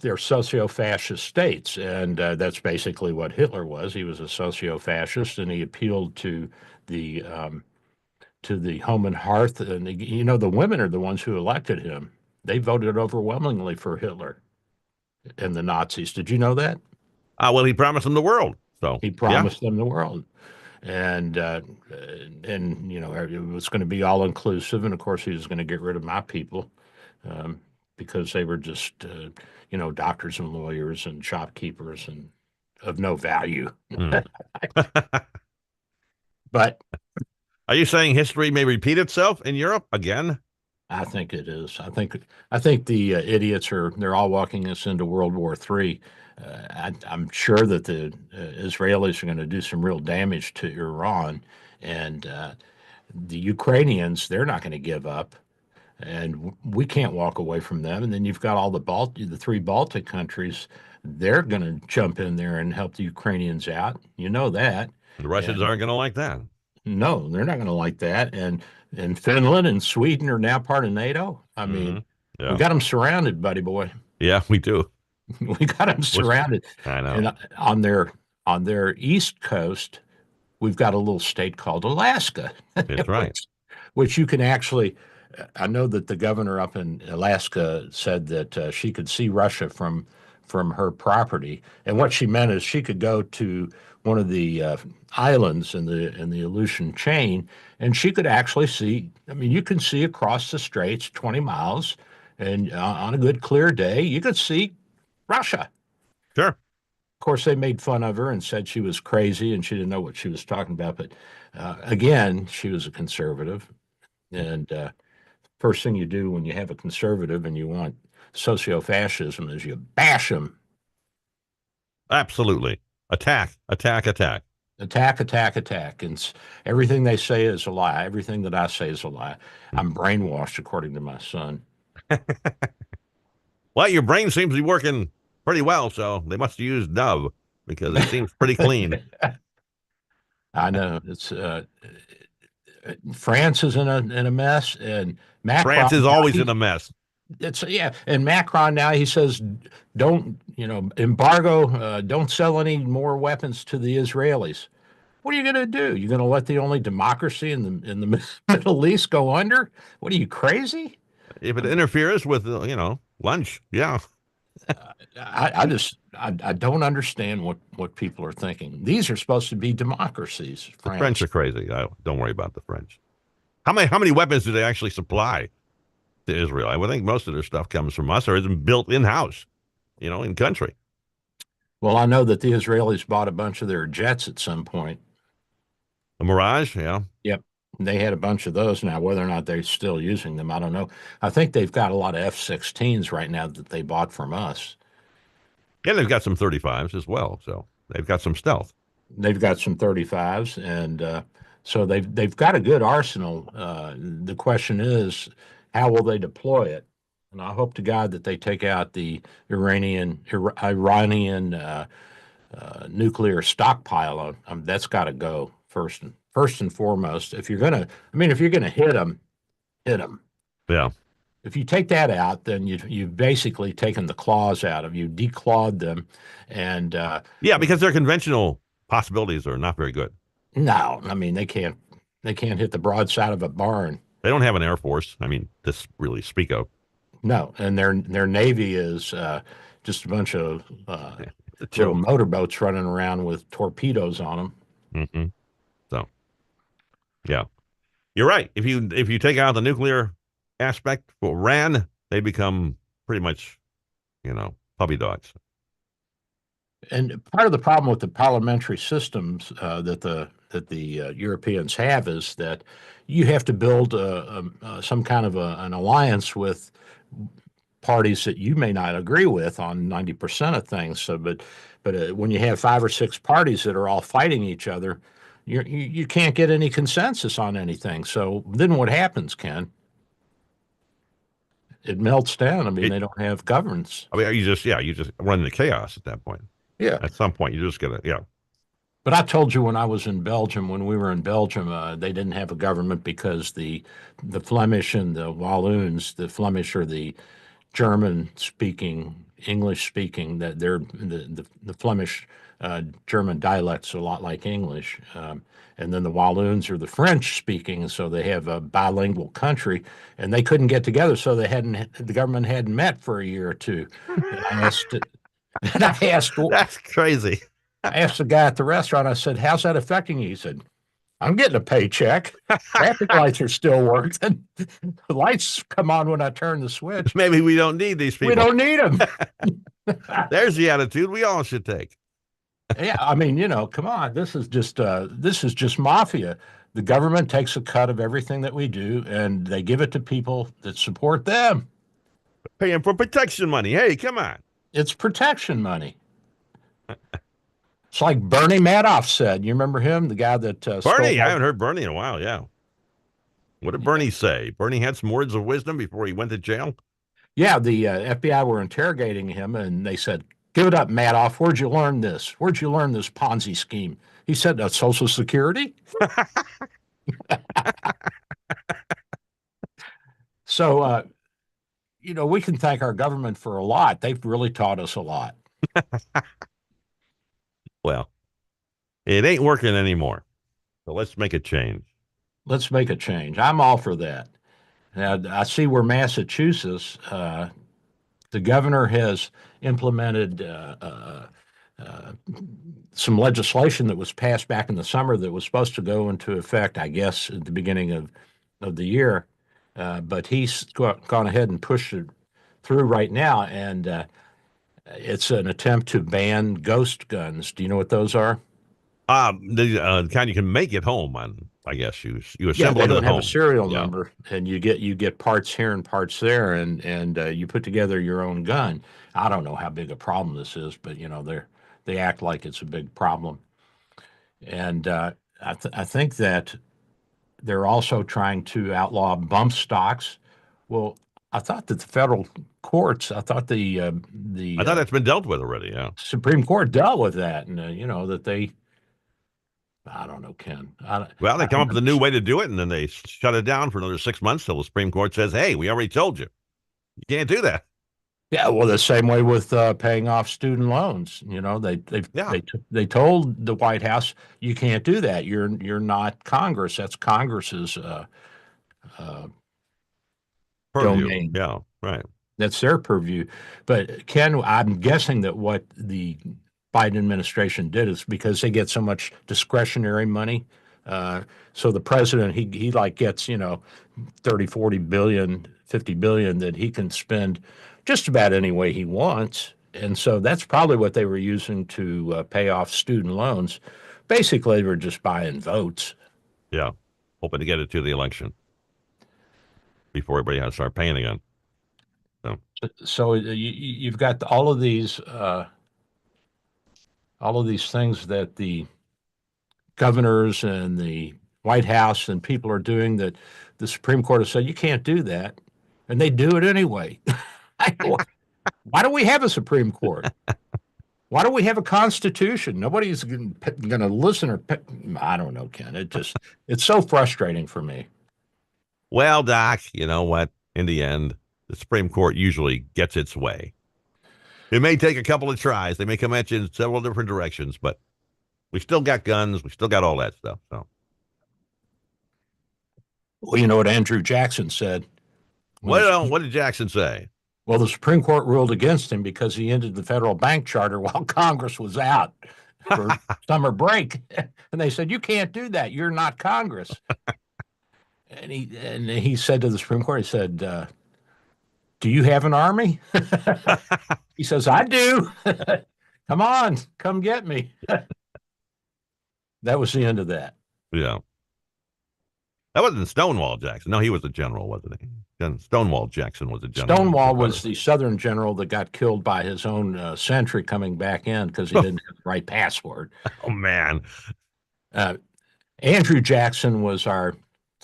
they're socio-fascist states, and that's basically what Hitler was. He was a socio-fascist, and he appealed the home and hearth. And the women are the ones who elected him. They voted overwhelmingly for Hitler and the Nazis. Did you know that? Well, he promised them the world. So he promised them the world, and it was going to be all inclusive. And of course, he was going to get rid of my people. Because they were just, doctors and lawyers and shopkeepers and of no value. But are you saying history may repeat itself in Europe again? I think it is. I think the idiots they're all walking us into World War III. I'm sure that the Israelis are going to do some real damage to Iran, and the Ukrainians, they're not going to give up. And we can't walk away from them. And then you've got all the three Baltic countries. They're going to jump in there and help the Ukrainians out. You know that. The Russians aren't going to like that. No, they're not going to like that. And Finland and Sweden are now part of NATO. I mean, we got them surrounded, buddy boy. Yeah, we do. We got them surrounded. I know. And on their east coast, we've got a little state called Alaska. That's right. Which you can actually. I know that the governor up in Alaska said that she could see Russia from her property, and what she meant is she could go to one of the islands in the Aleutian chain, and she could actually see. I mean, you can see across the straits 20 miles, and on a good clear day, you could see Russia. Sure. Of course, they made fun of her and said she was crazy and she didn't know what she was talking about. But again, she was a conservative, and first thing you do when you have a conservative and you want socio-fascism is you bash them. Absolutely. Attack, attack, attack. Attack, attack, attack. And everything they say is a lie. Everything that I say is a lie. I'm brainwashed, according to my son. Well, your brain seems to be working pretty well, so they must use Dove because it seems pretty clean. I know. It's France is in a mess, and Macron, France is always in a mess. And Macron now he says, don't embargo, don't sell any more weapons to the Israelis. What are you going to do? You're going to let the only democracy in the Middle East go under? What are you, crazy? If it interferes with lunch, yeah. I don't understand what people are thinking. These are supposed to be democracies. The French are crazy. Don't worry about the French. How many weapons do they actually supply to Israel? I would think most of their stuff comes from us or isn't built in-house, in country. Well, I know that the Israelis bought a bunch of their jets at some point. A Mirage, yeah. Yep. They had a bunch of those. Now, whether or not they're still using them, I don't know. I think they've got a lot of F-16s right now that they bought from us. Yeah, they've got some 35s as well, so they've got some stealth. They've got some 35s, and so they've got a good arsenal. The question is, how will they deploy it? And I hope to God that they take out the Iranian nuclear stockpile. That's got to go first and foremost. If you're gonna hit them, hit them. Yeah. If you take that out, then you've basically taken the claws out of you, declawed them, and because their conventional possibilities are not very good. No, I mean they can't hit the broadside of a barn. They don't have an air force. To really speak of. No, and their navy is just a bunch of little motorboats running around with torpedoes on them. Mm-hmm. So, yeah, you're right. If you take out the nuclear aspect for Iran, they become pretty much, puppy dogs. And part of the problem with the parliamentary systems that the Europeans have is that you have to build some kind of an alliance with parties that you may not agree with on 90% of things. So, but when you have 5 or 6 parties that are all fighting each other, you can't get any consensus on anything. So then what happens, Ken? It melts down. I mean, they don't have governance. I mean, you just run into chaos at that point. Yeah. At some point, you just gotta, But I told you when I was in Belgium, when we were in Belgium, they didn't have a government because the Flemish and the Walloons, the Flemish are the German speaking, English speaking, that they're the Flemish German dialects a lot like English. And then the Walloons are the French speaking, so they have a bilingual country, and they couldn't get together, so the government hadn't met for a year or two. And I asked, that's crazy. I asked the guy at the restaurant, I said, how's that affecting you? He said, I'm getting a paycheck. Traffic lights are still working. The lights come on when I turn the switch. Maybe we don't need these people. We don't need them. There's the attitude we all should take. Yeah, I mean, come on. This is just mafia. The government takes a cut of everything that we do, and they give it to people that support them. Paying for protection money. Hey, come on. It's protection money. It's like Bernie Madoff said. You remember him, the guy that Bernie? I haven't heard Bernie in a while. Yeah. What did Bernie say? Bernie had some words of wisdom before he went to jail. Yeah, the FBI were interrogating him, and they said, "Give it up, Madoff. Where'd you learn this? Where'd you learn this Ponzi scheme?" He said, "Social Security." So, we can thank our government for a lot. They've really taught us a lot. Well, it ain't working anymore. So let's make a change. Let's make a change. I'm all for that. Now, I see where Massachusetts, the governor has implemented some legislation that was passed back in the summer that was supposed to go into effect, I guess, at the beginning of the year. But he's gone ahead and pushed it through right now, and it's an attempt to ban ghost guns. Do you know what those are? The kind you can make at home. I guess you assemble they it don't at have home. a serial number, and you get parts here and parts there, and you put together your own gun. I don't know how big a problem this is, but they act like it's a big problem, and I think that they're also trying to outlaw bump stocks. Well, I thought that the federal courts, I thought that's been dealt with already. Yeah, Supreme Court dealt with that, and that they. I don't know, Ken. Well, they come up with a new way to do it, and then they shut it down for another 6 months till the Supreme Court says, "Hey, we already told you, you can't do that." Yeah, well, the same way with paying off student loans. They told the White House, you can't do that. You're not Congress. That's Congress's purview. Domain. Yeah, right. That's their purview. But Ken, I'm guessing that what the Biden administration did is because they get so much discretionary money. So the president, he like gets, 30, 40 billion, 50 billion that he can spend just about any way he wants. And so that's probably what they were using to pay off student loans. Basically, they were just buying votes. Yeah, hoping to get it to the election before everybody has to start paying again. So you've got all of these things that the governors and the White House and people are doing that the Supreme Court has said you can't do that, and they do it anyway. Why do we have a Supreme Court? Why do we have a Constitution? Nobody's going to listen or I don't know, Ken. It's so frustrating for me. Well, Doc, you know what? In the end, the Supreme Court usually gets its way. It may take a couple of tries. They may come at you in several different directions, but we still got guns. We still got all that stuff. So, well, you know what Andrew Jackson said. What did Jackson say? Well, the Supreme Court ruled against him because he ended the federal bank charter while Congress was out for summer break. And they said, you can't do that. You're not Congress. And he said to the Supreme Court, he said, do you have an army? He says, I do. Come on, come get me. That was the end of that. Yeah. That wasn't Stonewall Jackson. No, he was a general, wasn't he? Then Stonewall Jackson was a general. Stonewall was the Southern general that got killed by his own sentry coming back in because he didn't have the right password. Oh man, Andrew Jackson was our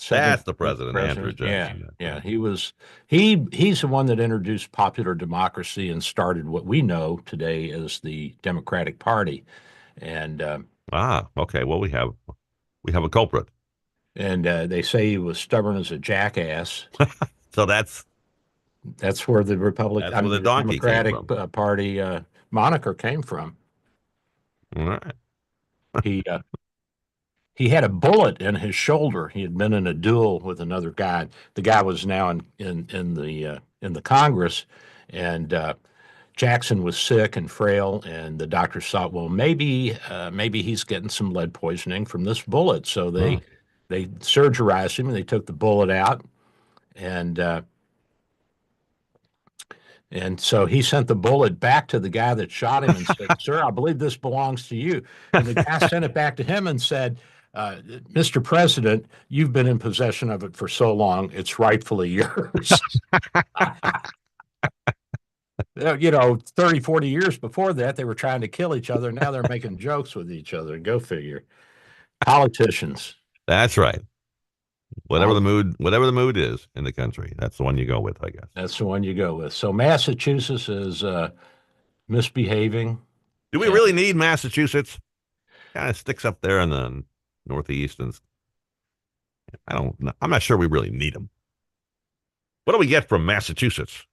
that's the president, Andrew Yeah, Jackson. yeah, he's the one that introduced popular democracy and started what we know today as the Democratic Party. And okay. Well, we have a culprit. And they say he was stubborn as a jackass. So that's where the the donkey Democratic Party moniker came from. All right. He had a bullet in his shoulder. He had been in a duel with another guy. The guy was now in the Congress, and Jackson was sick and frail, and the doctors thought, well, maybe he's getting some lead poisoning from this bullet. So they surgerized him and they took the bullet out, and so he sent the bullet back to the guy that shot him and said, "Sir, I believe this belongs to you." And the guy sent it back to him and said, "Mr. President, you've been in possession of it for so long, it's rightfully yours." 30, 40 years before that, they were trying to kill each other. Now they're making jokes with each other. Go figure. Politicians. That's right. Whatever the mood is in the country, that's the one you go with, I guess. That's the one you go with. So Massachusetts is misbehaving. Do we really need Massachusetts? Kind of sticks up there in the Northeast, and I don't know. I'm not sure we really need them. What do we get from Massachusetts?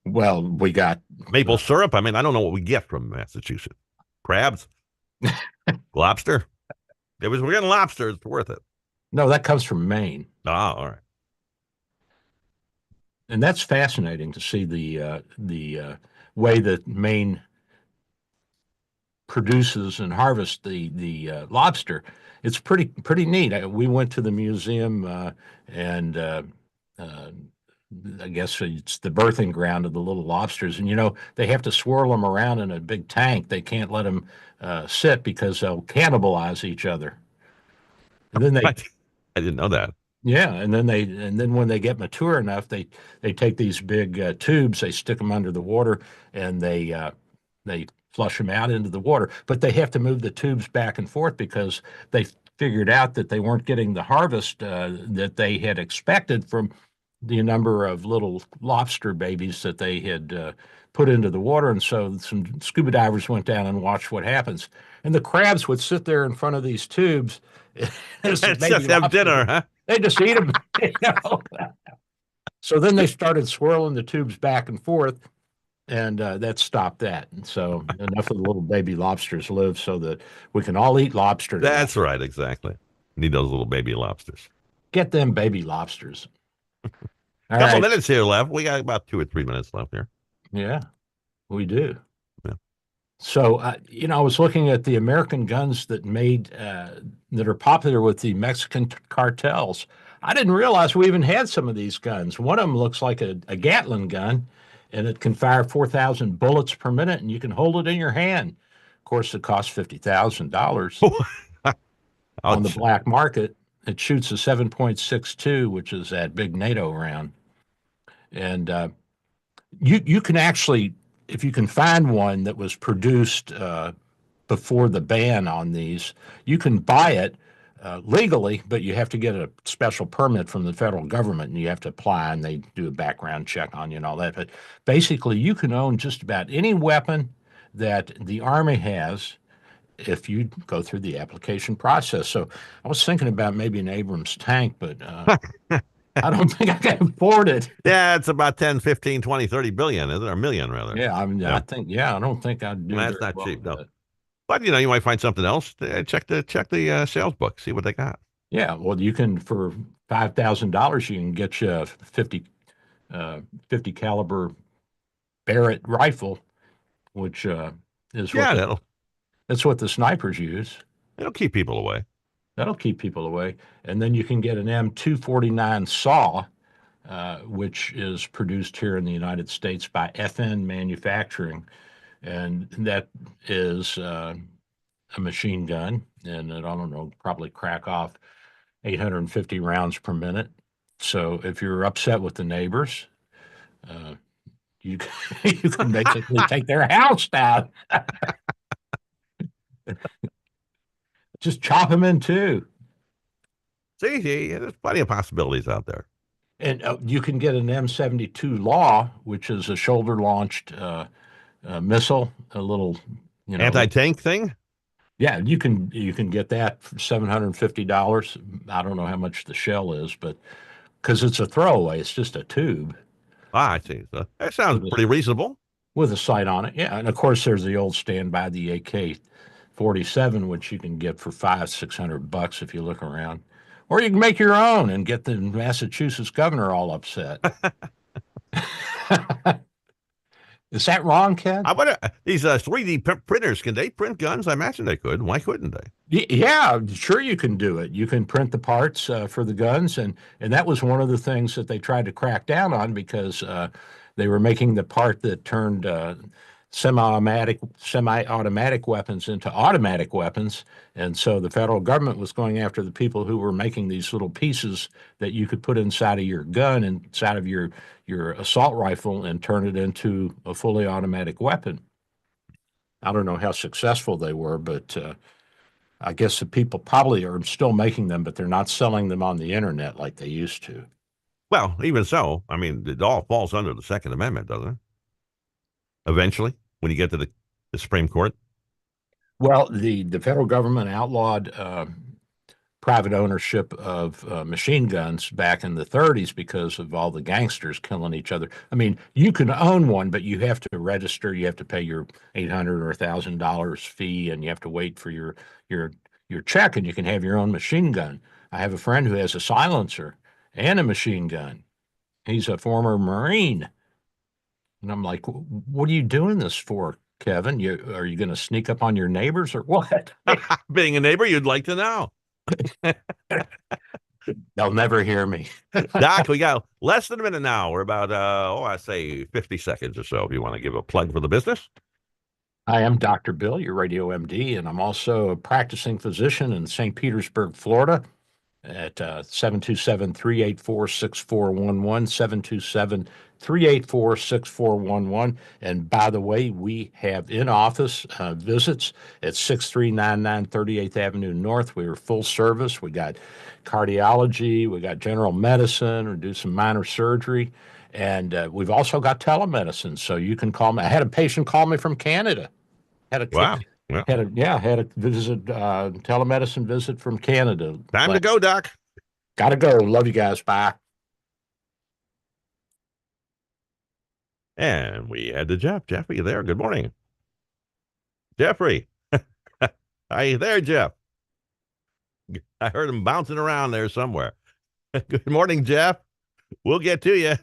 Well, we got maple syrup. I mean, I don't know what we get from Massachusetts. Crabs, lobster. We're getting lobster. It's worth it. No, that comes from Maine. Oh, all right. And that's fascinating to see the way that Maine produces and harvests the lobster. It's pretty neat. We went to the museum, and I guess it's the birthing ground of the little lobsters. And they have to swirl them around in a big tank. They can't let them sit because they'll cannibalize each other. And then I didn't know that. Yeah, and then when they get mature enough, they take these big tubes, they stick them under the water, and they flush them out into the water. But they have to move the tubes back and forth because they figured out that they weren't getting the harvest that they had expected from the number of little lobster babies that they had put into the water. And so some scuba divers went down and watched what happens. And the crabs would sit there in front of these tubes. Just have dinner, huh? They just eat them. So then they started swirling the tubes back and forth, and that stopped that. And so enough of the little baby lobsters live so that we can all eat lobster. That's right, exactly. Need those little baby lobsters. Get them baby lobsters. Couple minutes here left. We got about 2 or 3 minutes left here. Yeah, we do. Yeah. So, I was looking at the American guns that are popular with the Mexican cartels. I didn't realize we even had some of these guns. One of them looks like a Gatling gun, and it can fire 4,000 bullets per minute, and you can hold it in your hand. Of course, it costs $50,000 on the black market. It shoots a 7.62, which is that big NATO round. And you can actually, if you can find one that was produced before the ban on these, you can buy it legally, but you have to get a special permit from the federal government, and you have to apply, and they do a background check on you and all that. But basically, you can own just about any weapon that the Army has if you go through the application process. So I was thinking about maybe an Abrams tank, but I don't think I can afford it. Yeah, it's about 10, 15, 20, 30 billion, isn't it? Or a million, rather. Yeah, I mean, I don't think I'd do That's very not well cheap, with no. it. But, you might find something else. Check the sales book, see what they got. Yeah, well, you can, for $5,000, you can get you a 50 caliber Barrett rifle, which is that's what the snipers use. It'll keep people away. That'll keep people away. And then you can get an M249 saw, which is produced here in the United States by FN Manufacturing. And that is a machine gun, and it, I don't know, probably crack off 850 rounds per minute. So if you're upset with the neighbors, you you can basically take their house down. Just chop them in two. See, there's plenty of possibilities out there. And you can get an M72 Law, which is a shoulder-launched missile, a little, anti-tank thing. Yeah, you can get that for $750. I don't know how much the shell is, but because it's a throwaway, it's just a tube. Ah, I see. So that sounds pretty reasonable. With a sight on it, yeah. And of course, there's the old standby, the AK-47, which you can get for $500-600 if you look around, or you can make your own and get the Massachusetts governor all upset. Is that wrong, Ken? I wonder, these 3D printers, can they print guns? I imagine they could. Why couldn't they? Yeah, sure you can do it. You can print the parts for the guns, and that was one of the things that they tried to crack down on because they were making the part that turned semi-automatic weapons into automatic weapons, and so the federal government was going after the people who were making these little pieces that you could put inside of your gun, inside of your assault rifle, and turn it into a fully automatic weapon. I don't know how successful they were, but I guess the people probably are still making them, but they're not selling them on the internet like they used to. Well, even so, I mean, it all falls under the Second Amendment, doesn't it? Eventually, when you get to the Supreme Court? Well, the federal government outlawed private ownership of machine guns back in the 30s because of all the gangsters killing each other. I mean, you can own one, but you have to register. You have to pay your $800 or $1,000 fee, and you have to wait for your check, and you can have your own machine gun. I have a friend who has a silencer and a machine gun. He's a former Marine. And I'm like, what are you doing this for, Kevin? Are you going to sneak up on your neighbors or what? Being a neighbor, you'd like to know. They'll never hear me. Doc, we got less than a minute now. We're about, I say 50 seconds or so if you want to give a plug for the business. I am Dr. Bill, your radio MD, and I'm also a practicing physician in St. Petersburg, Florida at 727-384-6411, 727-384-6411. And by the way, we have in-office visits at 6399 38th Avenue North. We are full service. We got cardiology, we got general medicine, we do some minor surgery, and we've also got telemedicine. So you can call me. I had a patient call me from Canada. Wow. Had a visit, telemedicine visit from Canada. Time to go, Doc. Gotta go. Love you guys. Bye. And we had to Jeff. Jeff, are you there? Good morning. Jeffrey. Are you there, Jeff? I heard him bouncing around there somewhere. Good morning, Jeff. We'll get to you.